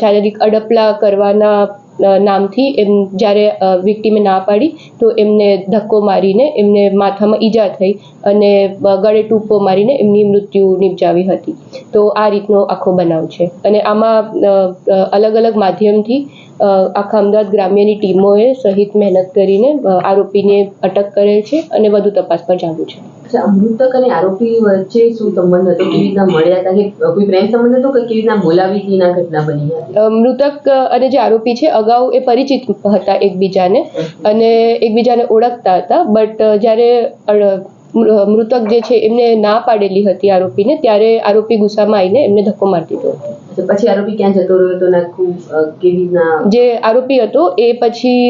શારીરિક અડપલા કરવાના નામથી જ્યારે વિક્ટીમે ના પાડી તો એમને ધક્કો મારીને એમને માથામાં ઈજા થઈ અને ગળે ટૂંપો મારીને એમની મૃત્યુ નિપજાવી હતી. તો આ રીતનો આખો બનાવ છે અને આમાં અલગ અલગ માધ્યમથી આખા અમદાવાદ ગ્રામ્યની ટીમોએ સહિત મહેનત કરીને આરોપીને અટક કરેલ છે અને વધુ તપાસ પર ચાલુ છે. મૃતક અને આરોપી વચ્ચે શું સંબંધ હતો, કેવી રીતના મળ્યા હતા, કે કોઈ પ્રેમ સંબંધ હતો કે કેવી રીતના બોલાવી ના ઘટના બની હતી? મૃતક અને જે આરોપી છે અગાઉ એ પરિચિત હતા એકબીજાને અને એકબીજાને ઓળખતા હતા, બટ જ્યારે મૃતક જે છે એમને ના પાડેલી હતી આરોપીને ત્યારે આરોપી ગુસ્સામાં આવીને એમને ધક્કો મારી દીધો હતો. પછી આરોપી ક્યાં જતો રહ્યો હતો? કેવી રીતના? જે આરોપી હતો એ પછી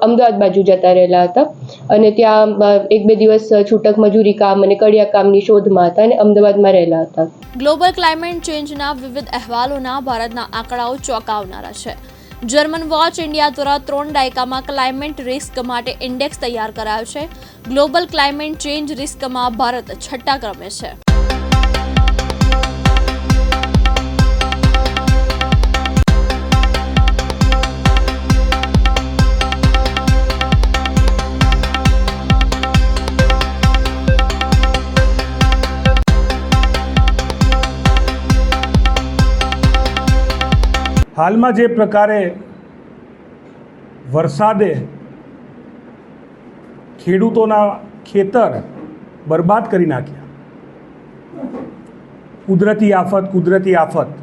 અમદાવાદ બાજુ જતા રહેલા હતા અને ત્યાં 1-2 દિવસ છૂટક મજૂરી કામ અને કડિયા કામની શોધમાં હતા અને અમદાવાદમાં રહેલા હતા. ગ્લોબલ ક્લાઇમેટ ચેન્જના વિવિધ અહેવાલોના ભારતના આંકડાઓ ચોંકાવનારા છે. જર્મન વોચ ઇન્ડિયા દ્વારા 3 દાયકામાં ક્લાઇમેટ રિસ્ક માટે ઇન્ડેક્સ તૈયાર કરાયો છે. ગ્લોબલ ક્લાઇમેટ ચેન્જ રિસ્કમાં ભારત 6ઠ્ઠા ક્રમે છે. હાલમાં જે પ્રકારે વરસાદે ખેડૂતોના ખેતર બરબાદ કરી નાખ્યા, કુદરતી આફત,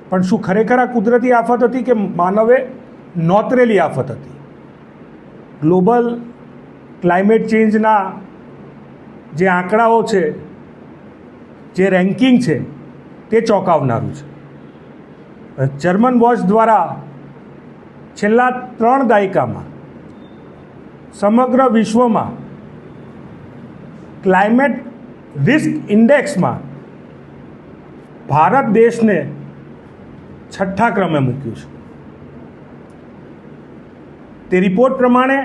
પણ શું ખરેખર આ કુદરતી આફત હતી કે માનવે નોતરેલી આફત હતી? ગ્લોબલ ક્લાઇમેટ ચેન્જના જે આંકડાઓ છે, જે રેન્કિંગ છે, તે ચોંકાવનારું છે. જર્મન વોચ દ્વારા છેલ્લા 3 દાયકામાં સમગ્ર વિશ્વમાં ક્લાઇમેટ રિસ્ક ઇન્ડેક્સમાં ભારત દેશને 6થા ક્રમે મૂક્યું છે. તે રિપોર્ટ પ્રમાણે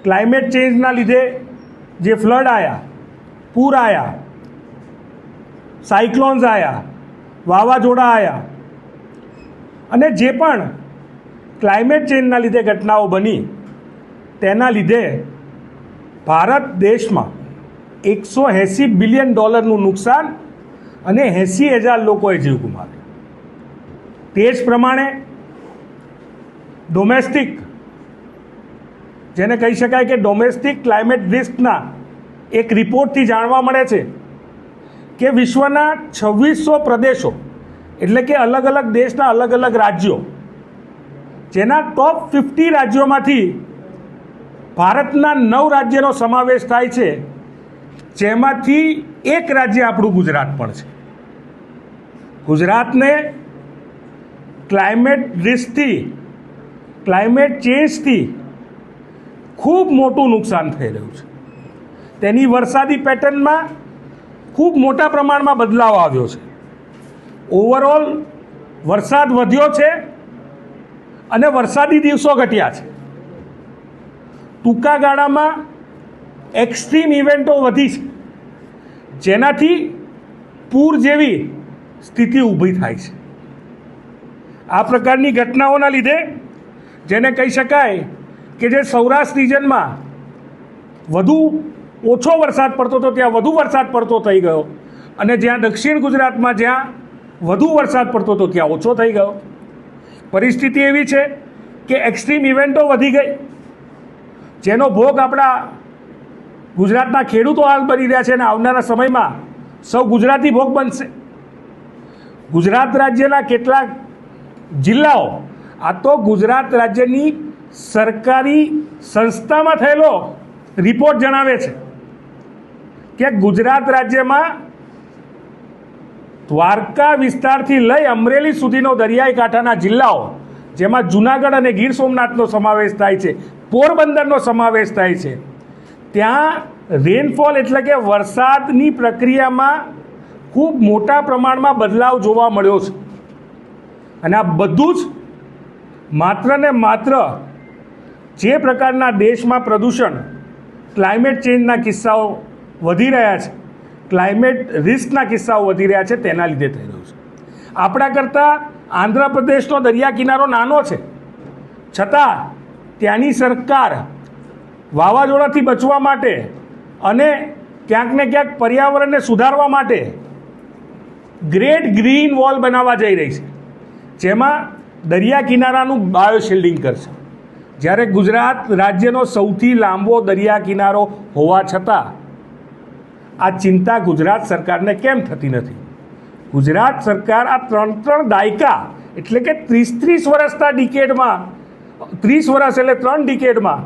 ક્લાઇમેટ ચેન્જના લીધે જે ફ્લડ આવ્યા, પૂર આવ્યા, સાયક્લોન્સ આવ્યા, વાવાઝોડા આવ્યા અને જે પણ ક્લાઇમેટ ચેન્જના લીધે ઘટનાઓ બની તેના લીધે ભારત દેશમાં $180 બિલિયન નુકસાન અને 80,000 લોકોએ જીવ ગુમાવ્યો. તે જ પ્રમાણે ડોમેસ્ટિક, જેને કહી શકાય કે ડોમેસ્ટિક ક્લાઇમેટ રિસ્કના એક રિપોર્ટથી જાણવા મળે છે કે વિશ્વના 2600 પ્રદેશો, એટલે કે અલગ અલગ દેશના અલગ અલગ રાજ્યો, જેના ટોપ 50 રાજ્યોમાંથી ભારતના 9 રાજ્યનો સમાવેશ થાય છે, જેમાંથી એક રાજ્ય આપણું ગુજરાત પણ છે. ગુજરાતને ક્લાઇમેટ રિસ્કથી, ક્લાઇમેટ ચેન્જથી ખૂબ મોટું નુકસાન થઈ રહ્યું છે. તેની વરસાદી પેટર્નમાં ખૂબ મોટા પ્રમાણમાં બદલાવ આવ્યો છે. ઓવરઓલ વરસાદ વધ્યો છે અને વરસાદી દિવસો ઘટ્યા છે. ટૂંકા ગાળામાં એક્સ્ટ્રીમ ઇવેન્ટો વધી છે, જેનાથી પૂર જેવી સ્થિતિ ઊભી થાય છે. આ પ્રકારની ઘટનાઓના લીધે, જેને કહી શકાય કે જે સૌરાષ્ટ્ર રિજનમાં ઓછો વરસાદ પડતો હતો ત્યાં વધુ વરસાદ પડતો થઈ ગયો અને જ્યાં દક્ષિણ ગુજરાતમાં જ્યાં વધુ વરસાદ પડતો હતો ત્યાં ઓછો થઈ ગયો. પરિસ્થિતિ એવી છે કે એક્સ્ટ્રીમ ઇવેન્ટો વધી ગઈ, જેનો ભોગ આપણા ગુજરાતના ખેડૂતો હાલ બની રહ્યા છે અને આવનારા સમયમાં સૌ ગુજરાતી ભોગ બનશે. ગુજરાત રાજ્યના કેટલાક જિલ્લાઓ, આ તો ગુજરાત રાજ્યની સરકારી સંસ્થામાં થયેલો રિપોર્ટ જણાવે છે કે ગુજરાત રાજ્યમાં દ્વારકા વિસ્તારથી લઈ અમરેલી સુધીનો દરિયાઈ કાંઠાના જિલ્લાઓ, જેમાં જુનાગઢ અને ગીર સોમનાથનો સમાવેશ થાય છે, પોરબંદરનો સમાવેશ થાય છે, ત્યાં રેનફોલ એટલે કે વરસાદની પ્રક્રિયામાં ખૂબ મોટા પ્રમાણમાં બદલાવ જોવા મળ્યો છે. અને આ બધું જ માત્ર ને માત્ર જે પ્રકારના દેશમાં પ્રદૂષણ, ક્લાઇમેટ ચેન્જના કિસ્સાઓ વધી રહ્યા છે, ક્લાઇમેટ રિસ્કના કિસ્સાઓ વધી રહ્યા છે, તેના લીધે થઈ રહ્યું છે. આપણા કરતાં આંધ્રપ્રદેશનો દરિયા કિનારો નાનો છે, છતાં ત્યાંની સરકાર વાવાઝોડાથી બચવા માટે અને ક્યાંક ને ક્યાંક પર્યાવરણને સુધારવા માટે ગ્રેટ ગ્રીન વોલ બનાવવા જઈ રહી છે, જેમાં દરિયા કિનારાનું બાયોશિલ્ડિંગ કરશે. જ્યારે ગુજરાત રાજ્યનો સૌથી લાંબો દરિયા કિનારો હોવા છતાં આ ચિંતા ગુજરાત સરકારને કેમ થતી નથી? ગુજરાત સરકાર આ 3 દાયકા એટલે કે 30 વર્ષના ડિકેડમાં, 30 વર્ષ એટલે 3 ડિકેડમાં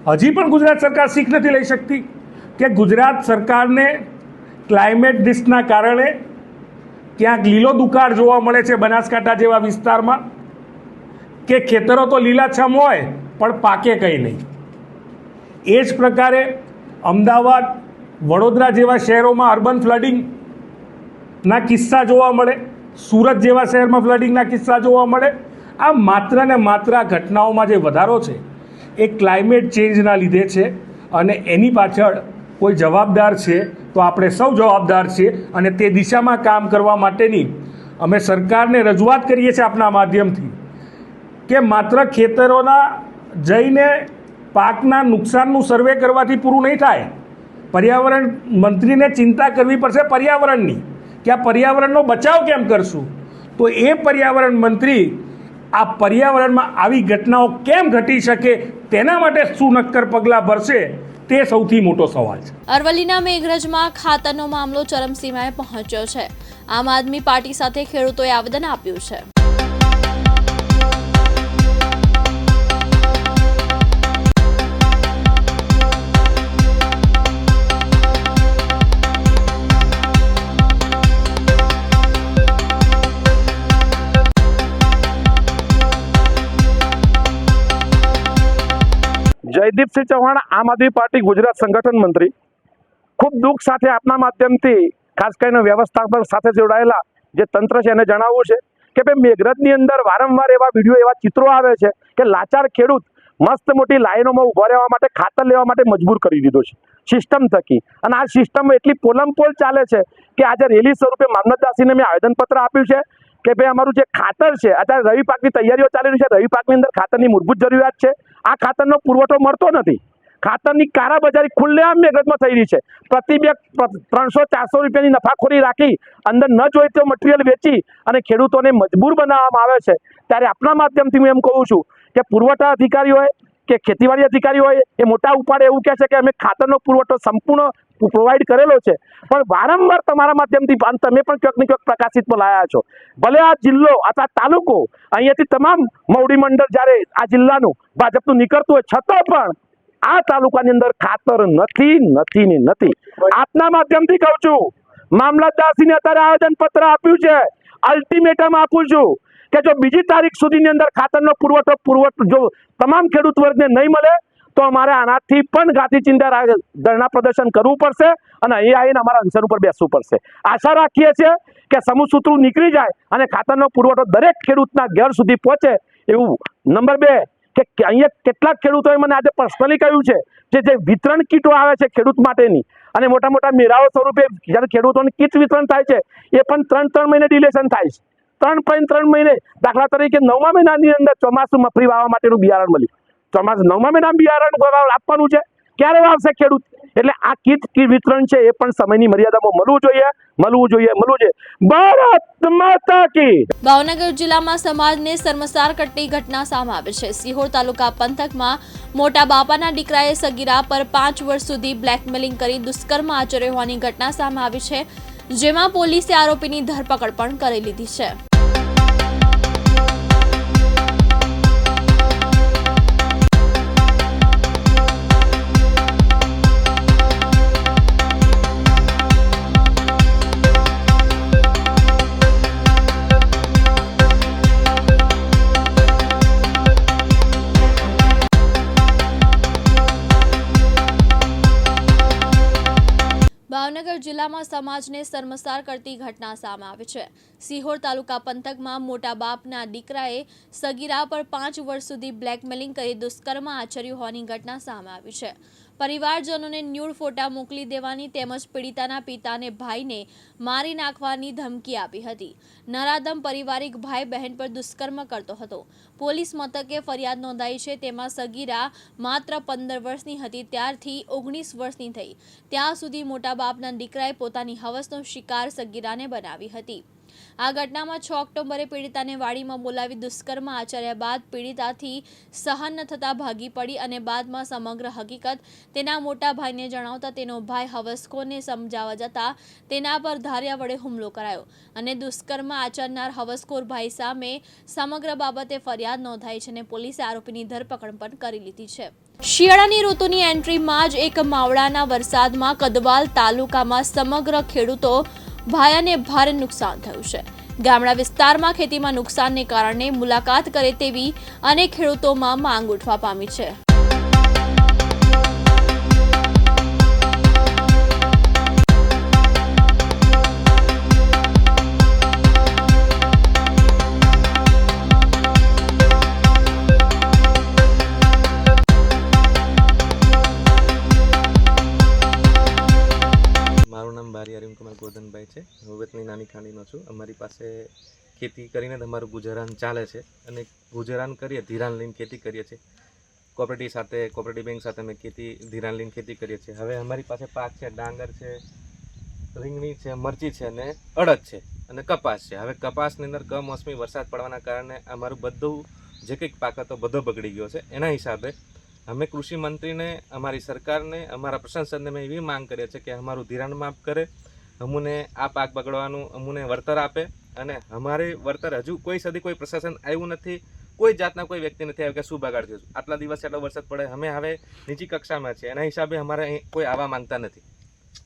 હજી પણ ગુજરાત સરકાર શીખ નથી લઈ શકતી કે ગુજરાત સરકારને ક્લાઇમેટ રિસ્કના કારણે ક્યાંક લીલો દુકાળ જોવા મળે છે બનાસકાંઠા જેવા વિસ્તારમાં, કે ખેતરો તો લીલાછમ હોય પણ પાકે કંઈ નહીં. એ જ પ્રકારે અમદાવાદ, વડોદરા જેવા શહેરોમાં અર્બન ફ્લડિંગના કિસ્સા જોવા મળે, સુરત જેવા શહેરમાં ફ્લડિંગના કિસ્સા જોવા મળે. આ માત્ર ને માત્ર આ ઘટનાઓમાં જે વધારો છે એ ક્લાઇમેટ ચેન્જના લીધે છે અને એની પાછળ કોઈ જવાબદાર છે તો આપણે સૌ જવાબદાર છીએ અને તે દિશામાં કામ કરવા માટેની અમે સરકારને રજૂઆત કરીએ છીએ આપના માધ્યમથી કે માત્ર ખેતરોના જઈને પાકના નુકસાનનું સર્વે કરવાથી પૂરું નહીં થાય. પર્યાવરણ મંત્રીને ચિંતા કરવી પડશે પર્યાવરણની, કે આ પર્યાવરણનો બચાવ કેમ કરશું. તો એ પર્યાવરણ મંત્રી આ પર્યાવરણમાં આવી ઘટનાઓ કેમ ઘટી શકે તેના માટે શું નક્કર પગલાં ભરશે તે સૌથી મોટો સવાલ છે. અરવલ્લીના મેઘરજમાં ખાતરનો મામલો ચરમસીમાએ પહોંચ્યો છે. આમ આદમી પાર્ટી સાથે ખેડૂતોએ આવેદન આપ્યું છે. જયદીપસિંહ ચૌહાણ, આમ આદમી પાર્ટી ગુજરાત સંગઠન મંત્રી, ખૂબ દુઃખ સાથે આપના માધ્યમથી ખાસ કરીને વ્યવસ્થાપન સાથે જોડાયેલા જે તંત્ર છે એને જણાવવું છે કે ભાઈ મેઘરજની અંદર વારંવાર એવા વિડીયો, એવા ચિત્રો આવે છે કે લાચાર ખેડૂત મસ્ત મોટી લાઈનોમાં ઊભા રહેવા માટે, ખાતર લેવા માટે મજબૂર કરી દીધો છે સિસ્ટમ થકી. અને આ સિસ્ટમ એટલી પોલમપોલ ચાલે છે કે આજે રેલી સ્વરૂપે મામલતદારશ્રીને મેં આવેદનપત્ર આપ્યું છે કે ભાઈ અમારું જે ખાતર છે, અત્યારે રવિ પાકની તૈયારીઓ ચાલી રહી છે, રવિ પાકની અંદર ખાતરની મૂળભૂત જરૂરિયાત છે. આ ખાતરનો પુરવઠો મળતો નથી. ખાતરની કારાબજારી ખુલ્લેઆમ મેઘરજમાં થઈ રહી છે. પ્રતિ બેગ 300-400 રૂપિયાની નફાખોરી રાખી અંદર ન જોઈએ તો મટીરિયલ વેચી અને ખેડૂતોને મજબૂર બનાવવામાં આવે છે. ત્યારે આપના માધ્યમથી હું એમ કહું છું કે પુરવઠા અધિકારી હોય કે ખેતીવાડી અધિકારી હોય, એ મોટા ઉપાડે એવું કહે છે કે અમે ખાતરનો પુરવઠો સંપૂર્ણ પ્રોવાઈડ કરેલો છે, પણ વારંવાર તમારા માધ્યમથી તમે પણ ક્યાંક ને ક્યાંક પ્રકાશિતમાં લાયા છો. ભલે આ જિલ્લો અથવા તાલુકો, અહીંયાથી તમામ મવડી મંડળ જ્યારે આ જિલ્લાનું ભાજપનું નીકળતું હોય, છતાં પણ આ તાલુકાની અંદર ખાતર નથી. આપના માધ્યમથી કહું છું, મામલતદારશ્રીને અત્યારે આવેદનપત્ર આપ્યું છે, અલ્ટિમેટમ આપું છું કે જો બીજી તારીખ સુધીની અંદર ખાતરનો પુરવઠો જો તમામ ખેડૂત વર્ગને નહીં મળે તો અમારે આનાથી પણ ગાંધી ચિંતા ધરણા પ્રદર્શન કરવું પડશે અને અહીં આવીને અમારા અનશન ઉપર બેસવું પડશે. આશા રાખીએ છીએ કે સમૂહ સૂત્રું નીકળી જાય અને ખાતરનો પુરવઠો દરેક ખેડૂતના ઘર સુધી પહોંચે એવું. નંબર 2 કે અહીંયા કેટલાક ખેડૂતોએ મને આજે પર્સનલી કહ્યું છે કે જે વિતરણ કીટો આવે છે ખેડૂત માટેની અને મોટા મોટા મેળાઓ સ્વરૂપે જ્યારે ખેડૂતોને કીટ વિતરણ થાય છે એ પણ 3 મહિને ડિલેશન થાય છે. 3 મહિને, દાખલા તરીકે 9મા મહિનાની અંદર ચોમાસું મફરી વાવવા માટેનું બિયારણ મળ્યું, 9મા મહિનામાં બિયારણ આપવાનું છે, ક્યારે વાવશે ખેડૂત? એટલે આ કીટ વિતરણ છે એ પણ સમયની મર્યાદામાં મળવું જોઈએ. ભારત માતા કી. ભાવનગર જિલ્લામાં સમાજને શર્મસાર કરતી ઘટના સામે આવી છે. સિહોર તાલુકા પંથકમાં મોટા બાપાના દીકરાએ સગીરા પર 5 વર્ષ સુધી બ્લેકમેલિંગ કરી દુષ્કર્મ આચર્યો હોવાની ઘટના સામે આવી છે, જેમાં પોલીસે આરોપીની ધરપકડ પણ કરી લીધી છે. ભાવનગર જિલ્લામાં સમાજને શર્મસાર કરતી ઘટના સામે આવી છે. સિહોર તાલુકા પંથકમાં મોટા બાપના દીકરાએ સગીરા પર 5 વર્ષ સુધી બ્લેકમેલિંગ કરી દુષ્કર્મ આચર્યું હોવાની ઘટના સામે આવી છે. પરિવારજનોને ન્યૂડ ફોટા મોકલી દેવાની તેમજ પીડિતાના પિતાને ભાઈને મારી નાખવાની ધમકી આપી હતી. નરાધમ પારિવારિક ભાઈ બહેન પર દુષ્કર્મ કરતો હતો. પોલીસ મથકે ફરિયાદ નોંધાઈ છે. તેમાં સગીરા માત્ર 15 વર્ષની હતી ત્યારથી 19 વર્ષની થઈ ત્યાં સુધી મોટા બાપના દીકરાએ પોતાની હવસનો શિકાર સગીરાને બનાવી હતી. આ ઘટનામાં 6 ઓક્ટોબરે પીડિતાને વાડીમાં બોલાવી દુષ્કર્મ આચર્યા બાદ પીડિતાથી સહન ન થતા ભાગી પડી અને બાદમાં સમગ્ર હકીકત તેના મોટા ભાઈને જણાવતા તેનો ભાઈ હવસખોરને સમજાવવા જતા તેના પર ધારિયા વડે હુમલો કરાયો અને દુષ્કર્મ આચરનાર હવસખોર ભાઈ સામે સમગ્ર બાબતે ફરિયાદ નોંધાઈ છે અને પોલીસે આરોપીની ધરપકડ પણ કરી લીધી છે. શિયાળાની ઋતુની એન્ટ્રીમાં જ એક માવડાના વરસાદમાં કદવાલ તાલુકામાં સમગ્ર ખેડૂતો ભારે નુકસાન થયું છે. ગામડા વિસ્તારમાં ખેતીમાં નુકસાનને કારણે મુલાકાત કરે તેવી અનેક ખેડૂતોમાં માંગ ઉઠવા પામી છે. મારું નામ બારી અરીમકુમાર ગોરધનભાઈ છે. હું વતની નાની ખાંડીનો છું. અમારી પાસે ખેતી કરીને તમારું ગુજરાન ચાલે છે અને ગુજરાન કરીએ ધિરાણ લઈને ખેતી કરીએ છીએ. કોઓપરેટિવ બેંક સાથે અમે ધિરાણ લઈને ખેતી કરીએ છીએ. હવે અમારી પાસે પાક છે, ડાંગર છે, રીંગણી છે, મરચી છે અને અડદ છે અને કપાસ છે. હવે કપાસની અંદર કમોસમી વરસાદ પડવાના કારણે અમારું બધું જે કંઈક પાક હતો બધો બગડી ગયો છે. એના હિસાબે અમે કૃષિ મંત્રીને, અમારી સરકારને, અમારા પ્રશાસનને મેં એવી માંગ કરીએ છીએ કે અમારું ધિરાણ માફ કરે, અમને આ પાક બગડવાનું અમને વળતર આપે અને અમારે વળતર હજુ કોઈ સદી કોઈ પ્રશાસન આવ્યું નથી, કોઈ જાતના કોઈ વ્યક્તિ નથી આવ્યું કે શું બગાડ થયું. આટલા દિવસ એટલો વરસાદ પડે, અમે હવે નીચી કક્ષામાં છીએ. એના હિસાબે અમારે અહીં કોઈ આવવા માંગતા નથી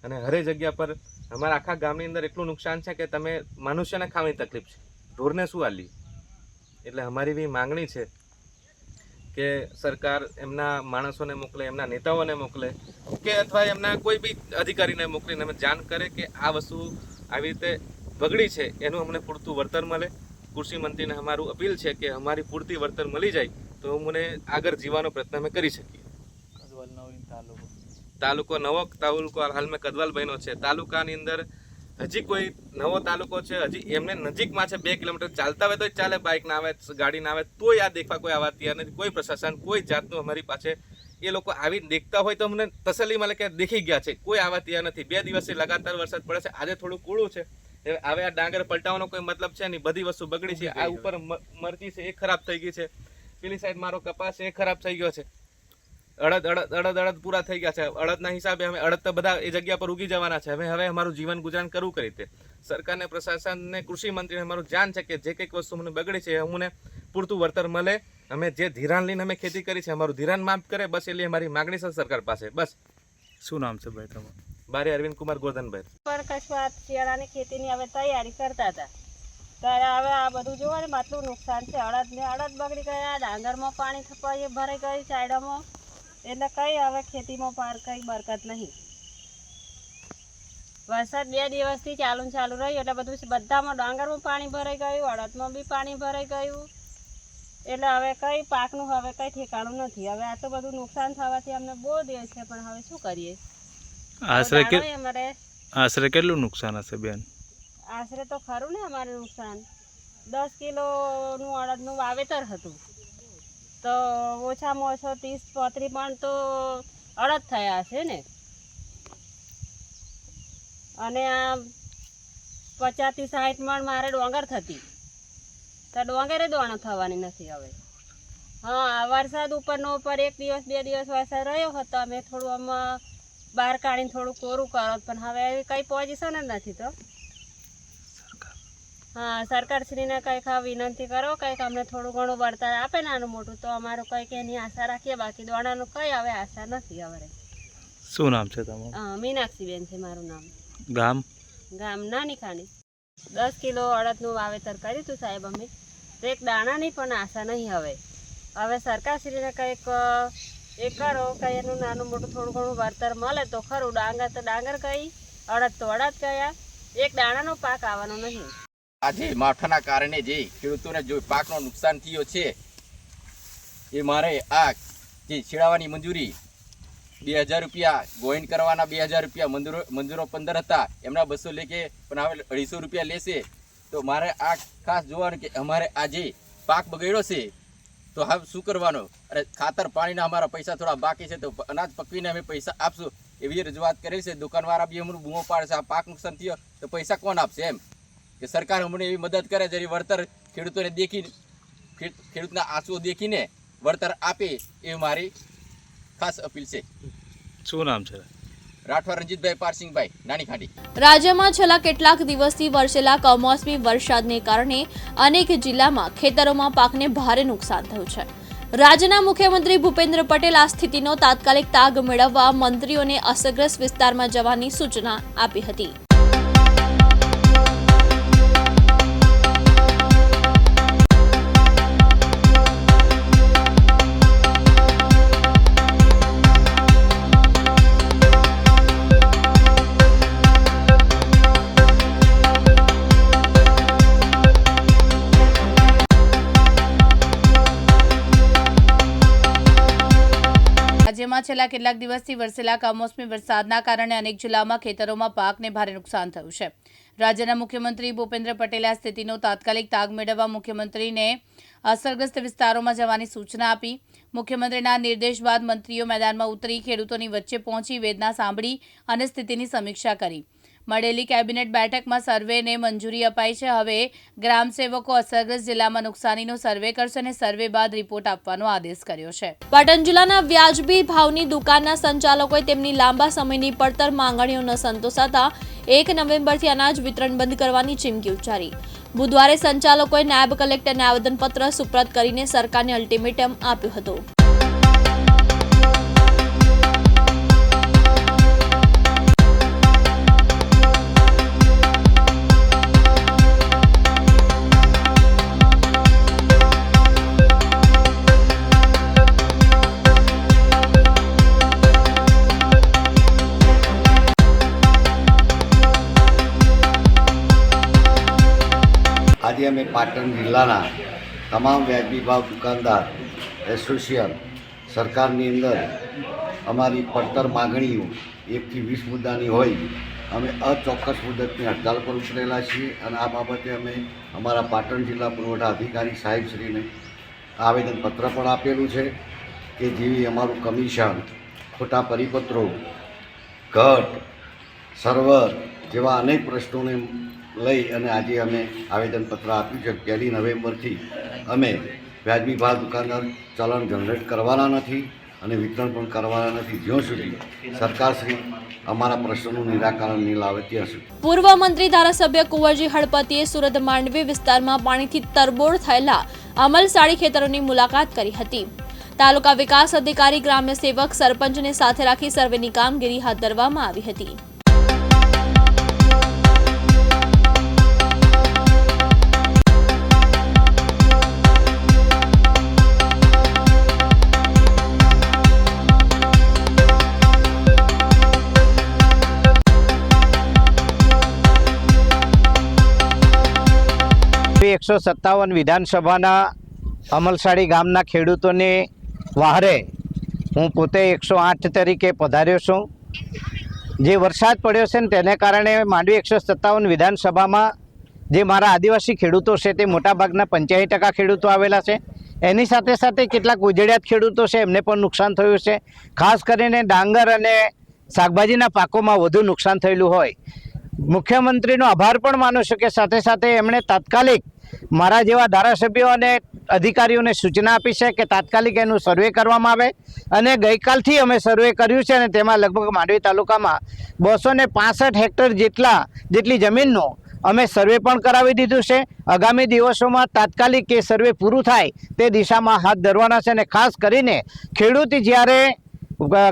અને હરે જગ્યા પર અમારા આખા ગામની અંદર એટલું નુકસાન છે કે તમે મનુષ્યને ખાવાની તકલીફ છે, ઢોરને શું આલી. એટલે અમારી એવી માંગણી છે કે સરકાર એમના માણસોને મોકલે, એમના નેતાઓને મોકલે કે અથવા એમના કોઈ બી અધિકારીને મોકલીને અમે જાણ કરે કે આ વસ્તુ આવી રીતે બગડી છે, એનું અમને પૂરતું વળતર મળે. કૃષિ મંત્રીને અમારું અપીલ છે કે અમારી પૂરતી વળતર મળી જાય તો અમને આગળ જીવવાનો પ્રયત્ન અમે કરી શકીએ. તાલુકો નવો તાલુકો હાલમાં કદવાલ બન્યો છે. તાલુકાની અંદર હજી કોઈ નવો તાલુકો છે, હજી એમને નજીકમાં છે, 2 કિલોમીટર ચાલતા હોય તો ચાલે, બાઇક ના આવે, ગાડી ના આવે તોય આ દેખવા કોઈ આવવા તૈયાર નથી. કોઈ પ્રશાસન કોઈ જાતનું અમારી પાસે એ લોકો આવી દેખતા હોય તો અમને તસલ્લી મળે કે દેખી ગયા છે, કોઈ આવવા તૈયાર નથી. 2 દિવસથી લગાતાર વરસાદ પડે છે, આજે થોડું કૂળું છે. હવે આ ડાંગર પલટાવવાનો કોઈ મતલબ છે નહીં, બધી વસ્તુ બગડી છે. આ ઉપર મરચી છે એ ખરાબ થઈ ગઈ છે, પેલી સાઈડ મારો કપાસ એ ખરાબ થઈ ગયો છે, અડદ પૂરા થઈ ગયા છે. અડદના હિસાબે અમે અડદ તો બધા એ જગ્યા પર ઉગી જવાના છે. હવે અમારું જીવન ગુજરાન કરવું કઈ રીતે? સરકારને, પ્રશાસનને, કૃષિ મંત્રીને અમારું જાણ છે કે જે કંઈક વસ્તુ મને બગડી છે અમને પૂરતું વળતર મળે. અમે જે ધિરાણ લઈને અમે ખેતી કરી છે અમારું ધિરાણ માફ કરે, બસ એટલી અમારી માગણી છે સરકાર પાસે. બસ. શું નામ છે ભાઈ તમારું? બારે અરવિંદ કુમાર ગોરધનભાઈ. પર કચ્છમાં શિયાળાની ખેતીની હવે તૈયારી કરતા હતા ત્યારે હવે આ બધું જોવા ને આટલું નુકસાન છે. અડદ બગડી ગયા, ડાંગરમાં પાણી થપાઈ ભરાઈ ગઈ સાઈડમાં, એટલે કઈ હવે ખેતીમાં પાર કઈ બરકત નહીં. વરસાદ 2 દિવસથી ચાલુ રહ્યું એટલે બધું બધામાં ડાંગરમાં પાણી ભરાઈ ગયું, અડદમાં બી પાણી ભરાઈ ગયું, એટલે હવે કઈ પાકનું હવે કઈ ઠેકાણું નથી. હવે આ તો બધું નુકસાન થવાથી અમને બહુ દિવસ છે, પણ હવે શું કરીએ? આશરે કેટલું નુકસાન હશે બેન? આશરે તો ખરું ને અમારે નુકસાન 10 કિલોનું અડદનું વાવેતર હતું તો ઓછામાં ઓછો 30-35 મણ તો અડદ થયા હશે ને, અને આ 50-60 મણ મારે ડોંગર થતી, તો ડોંગરે દોણો થવાની નથી હવે. હા, વરસાદ ઉપરનો ઉપર 1 દિવસ 2 દિવસ વરસાદ રહ્યો હતો, અમે થોડું આમાં બહાર કાઢીને થોડું કોરું કરો, પણ હવે કંઈ પોઝિશન જ નથી. તો હા, સરકારશ્રીને કંઈક વિનંતી કરો, કંઈક અમને થોડું ઘણું વળતર આપે નાનું મોટું તો અમારું કંઈક એની આશા રાખીએ, બાકી દોણાનું કંઈ હવે આશા નથી. હવે શું નામ છે તમારું? મીનાક્ષીબેન છે મારું નામ. ગામ નાની ખાણી. 10 કિલો અડદનું વાવેતર કર્યું હતું સાહેબ અમે, તો એક દાણાની પણ આશા નહીં. હવે સરકારશ્રીને કંઈક એ કરો, કંઈ એનું નાનું મોટું થોડું ઘણું વળતર મળે તો ખરું. ડાંગર તો ડાંગર કહી, અડદ તો અડદ કયા, એક દાણાનો પાક આવવાનો નહીં. આજે માવઠાના કારણે જે ખેડૂતોને જો પાકનો નુકસાન થયો છે એ મારે આ જે છેડાવાની મંજૂરી 2000 રૂપિયા, ગોઈન કરવાના 2000 રૂપિયા, મંજૂરો 15 હતા, એમના 200 લેકે પણ હવે 250 રૂપિયા લેશે. તો મારે આ ખાસ જોવાનું કે અમારે આ જે પાક બગડ્યો છે તો હવે શું કરવાનો? અરે ખાતર પાણીના અમારા પૈસા થોડા બાકી છે તો અનાજ પકવીને અમે પૈસા આપશું એવી રજૂઆત કરેલી છે. દુકાનવાળા બી અમને બૂમો પાડે છે આ પાક નુકસાન થયો તો પૈસા કોણ આપશે? એમ કે સરકાર અમને એવી મદદ કરે જરી વળતર ખેડૂતોને ખેડૂતના આંસુઓ દેખીને વળતર આપે એ મારી ખાસ અપીલ છે. શું નામ છે? રાઠવા રણજીતભાઈ પારસિંગભાઈ, નાની ખાડી. રાજ્યમાં છેલ્લા કેટલાક દિવસથી વરસેલા કમોસમી વરસાદને કારણે અનેક જિલ્લામાં ખેતરોમાં પાકને ભારે નુકસાન થયું છે. રાજ્યના મુખ્યમંત્રી ભૂપેન્દ્ર પટેલ આ સ્થિતિનો તાત્કાલિક તાગ મેળવવા મંત્રીઓને અસરગ્રસ્ત વિસ્તારમાં જવાની સૂચના આપી હતી. રાજ્યમાં છેલ્લા કેટલાક દિવસથી વરસેલા કમોસમી વરસાદના કારણે અનેક જિલ્લામાં ખેતરોમાં પાકને ભારે નુકસાન થયું છે. રાજ્યના મુખ્યમંત્રી ભૂપેન્દ્ર પટેલે આ સ્થિતિનો તાત્કાલિક તાગ મેળવવા મુખ્યમંત્રીને અસરગ્રસ્ત વિસ્તારોમાં જવાની સૂચના આપી. મુખ્યમંત્રીના નિર્દેશ બાદ મંત્રીઓ મેદાનમાં ઉતરી ખેડૂતોની વચ્ચે પહોંચી વેદના સાંભળી અને સ્થિતિની સમીક્ષા કરી. મળેલી કેબિનેટ બેઠકમાં સર્વેને મંજૂરી અપાઈ છે. હવે ગ્રામસેવકો અસરગ્રસ્ત જિલ્લામાં નુકસાનીનો સર્વે કરશે અને સર્વે બાદ રિપોર્ટ આપવાનો આદેશ કર્યો છે. પાટણ જિલ્લાના વ્યાજબી ભાવની દુકાનના સંચાલકોએ તેમની લાંબા સમયની પડતર માંગણીઓ ન સંતોષાતા 1 નવેમ્બરથી અનાજ વિતરણ બંધ કરવાની ચીમકી ઉચ્ચારી. બુધવારે સંચાલકોએ નાયબ કલેક્ટરને આવેદનપત્ર સુપ્રત કરીને સરકારને અલ્ટિમેટમ આપ્યું હતું. પાટણ જિલ્લાના તમામ વ્યાજબી ભાવ દુકાનદાર એસોસિએશન સરકારની અંદર અમારી પડતર માગણીઓ 1 થી 20 મુદ્દાની હોય અમે અચોક્કસ મુદતની હડતાલ પર ઉતરેલા છીએ અને આ બાબતે અમે અમારા પાટણ જિલ્લા પુરવઠા અધિકારી સાહેબશ્રીને આવેદનપત્ર પણ આપેલું છે કે જેવી અમારું કમિશન, ખોટા પરિપત્રો, ઘટ, સર્વર જેવા અનેક પ્રશ્નોને લઈ અને આજે અમે આવેદનપત્ર આપ્યું છે. 1 નવેમ્બરથી અમે વ્યાજબી ભાવ દુકાનદાર ચલણ જનરેટ કરવાના નથી અને વિતરણ પણ કરવાના નથી જ્યાં સુધી સરકારશ્રી અમારા પ્રશ્નોનું નિરાકરણ નહીં લાવે ત્યાં સુધી. પૂર્વ મંત્રી ધારાસભ્ય કુંવરજી હળપતિએ સુરત માંડવી વિસ્તારમાં પાણીથી તરબોળ થયેલા અમલસાડી ખેતરોની મુલાકાત કરી હતી. તાલુકા વિકાસ અધિકારી, ગ્રામ્ય સેવક, સરપંચને સાથે રાખી સર્વેની કામગીરી હાથ ધરવામાં આવી હતી. એકસો 57 વિધાનસભાના અમલસાડી ગામના ખેડૂતોને વહારે હું પોતે 108 તરીકે પધાર્યો છું. જે વરસાદ પડ્યો છે ને તેને કારણે માંડવી 157 વિધાનસભામાં જે મારા આદિવાસી ખેડૂતો છે તે મોટાભાગના 85% ખેડૂતો આવેલા છે. એની સાથે સાથે કેટલાક ઉજળિયાત ખેડૂતો છે એમને પણ નુકસાન થયું છે. ખાસ કરીને ડાંગર અને શાકભાજીના પાકોમાં વધુ નુકસાન થયેલું હોય. મુખ્યમંત્રીનો આભાર પણ માનું છું કે સાથે સાથે એમણે તાત્કાલિક મારા જેવા ધારાસભ્યો અને અધિકારીઓને સૂચના આપી છે કે તાત્કાલિક એનું સર્વે કરવામાં આવે અને ગઈકાલથી અમે સર્વે કર્યું છે અને તેમાં લગભગ માંડવી તાલુકામાં 265 હેક્ટર જેટલી જમીનનો અમે સર્વે પણ કરાવી દીધું છે. આગામી દિવસોમાં તાત્કાલિક એ સર્વે પૂરું થાય તે દિશામાં હાથ ધરવાના છે અને ખાસ કરીને ખેડૂત જ્યારે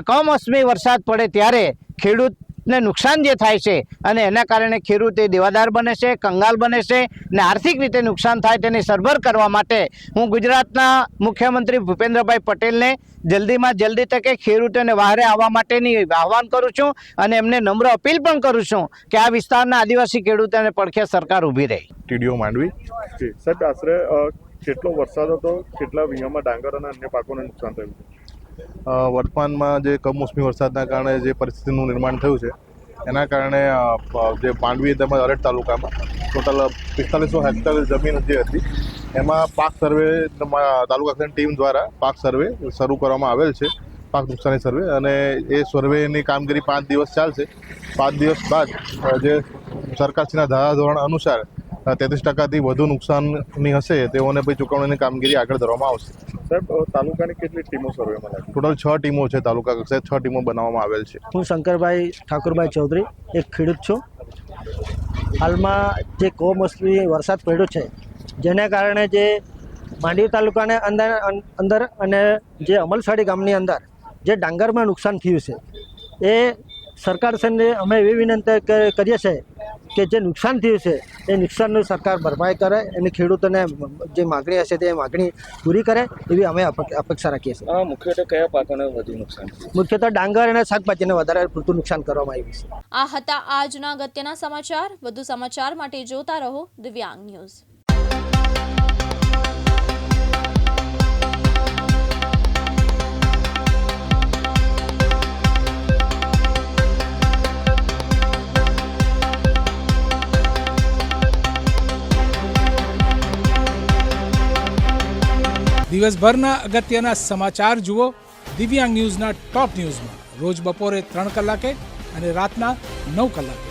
કમોસમી વરસાદ પડે ત્યારે ખેડૂતને નુકસાન જે થાય છે અને એના કારણે ખેડૂત એ દેવાદાર બને છે, કંગાલ બને છે અને આર્થિક રીતે નુકસાન થાય તેની સરભર કરવા માટે હું ગુજરાતના મુખ્યમંત્રી ભૂપેન્દ્રભાઈ પટેલને જલ્દીમાં જલ્દી તકે ખેડૂતોને વહારે આવવા માટેની આહવાન કરું છું અને એમને નમ્ર અપીલ પણ કરું છું કે આ વિસ્તારના આદિવાસી ખેડૂતોને પડખે સરકાર ઊભી રહે. ટીડીઓ માંડવી સાહેબ, આશરે કેટલો વરસાદ હતો, કેટલા વીઘામાં ડાંગર અને અન્ય પાકોને નુકસાન થયું? વર્તમાનમાં જે કમોસમી વરસાદના કારણે જે પરિસ્થિતિનું નિર્માણ થયું છે એના કારણે જે માંડવી તેમજ અરેઠ તાલુકામાં ટોટલ 4500 હેક્ટર જમીન જે હતી એમાં પાક સર્વે તાલુકા ટીમ દ્વારા પાક સર્વે શરૂ કરવામાં આવેલ છે, પાક નુકસાની સર્વે, અને એ સર્વેની કામગીરી 5 દિવસ ચાલશે. 5 દિવસ બાદ જે સરકારશ્રીના ધારાધોરણ અનુસાર 33%થી વધુ નુકસાનની હશે તેઓને પછી ચૂકવણીની કામગીરી આગળ ધરવામાં આવશે. સાહેબ, તાલુકાની કેટલી ટીમો સર્વેમાં લાગી? ટોટલ 6 ટીમો છે, તાલુકા કક્ષાએ 6 ટીમો બનાવવામાં આવેલ છે. હું શંકરભાઈ ઠાકુરભાઈ ચૌધરી, એક ખેડૂત છું. હાલમાં જે કમોસમી વરસાદ પડ્યો છે જેને કારણે જે માંડવી તાલુકાને અંદર અને જે અમલસાડી ગામની અંદર જે ડાંગરમાં નુકસાન થયું છે એ સરકારશ્રીને અમે એવી વિનંતી કરીએ છીએ કે જે નુકસાન થયું છે એ નુકસાનનું સરકાર ભરપાઈ કરે અને ખેડૂતોને જે માગણી હશે તે માગણી પૂરી કરે એવી અમે અપેક્ષા રાખીએ છીએ. મુખ્યત્વે કયા પાકોને વધુ નુકસાન? મુખ્યત્વે ડાંગર અને શાકભાજીને વધારે પૂરતું નુકસાન કરવામાં આવ્યું છે. આ હતા આજના અગત્યના સમાચાર. વધુ સમાચાર માટે જોતા રહો દિવ્યાંગ ન્યૂઝ. દિવસભરના અગત્યના સમાચાર જુઓ દિવ્યાંગ ન્યૂઝના ટોપ ન્યૂઝમાં રોજ બપોરે 3 કલાકે અને રાતના 9 કલાકે.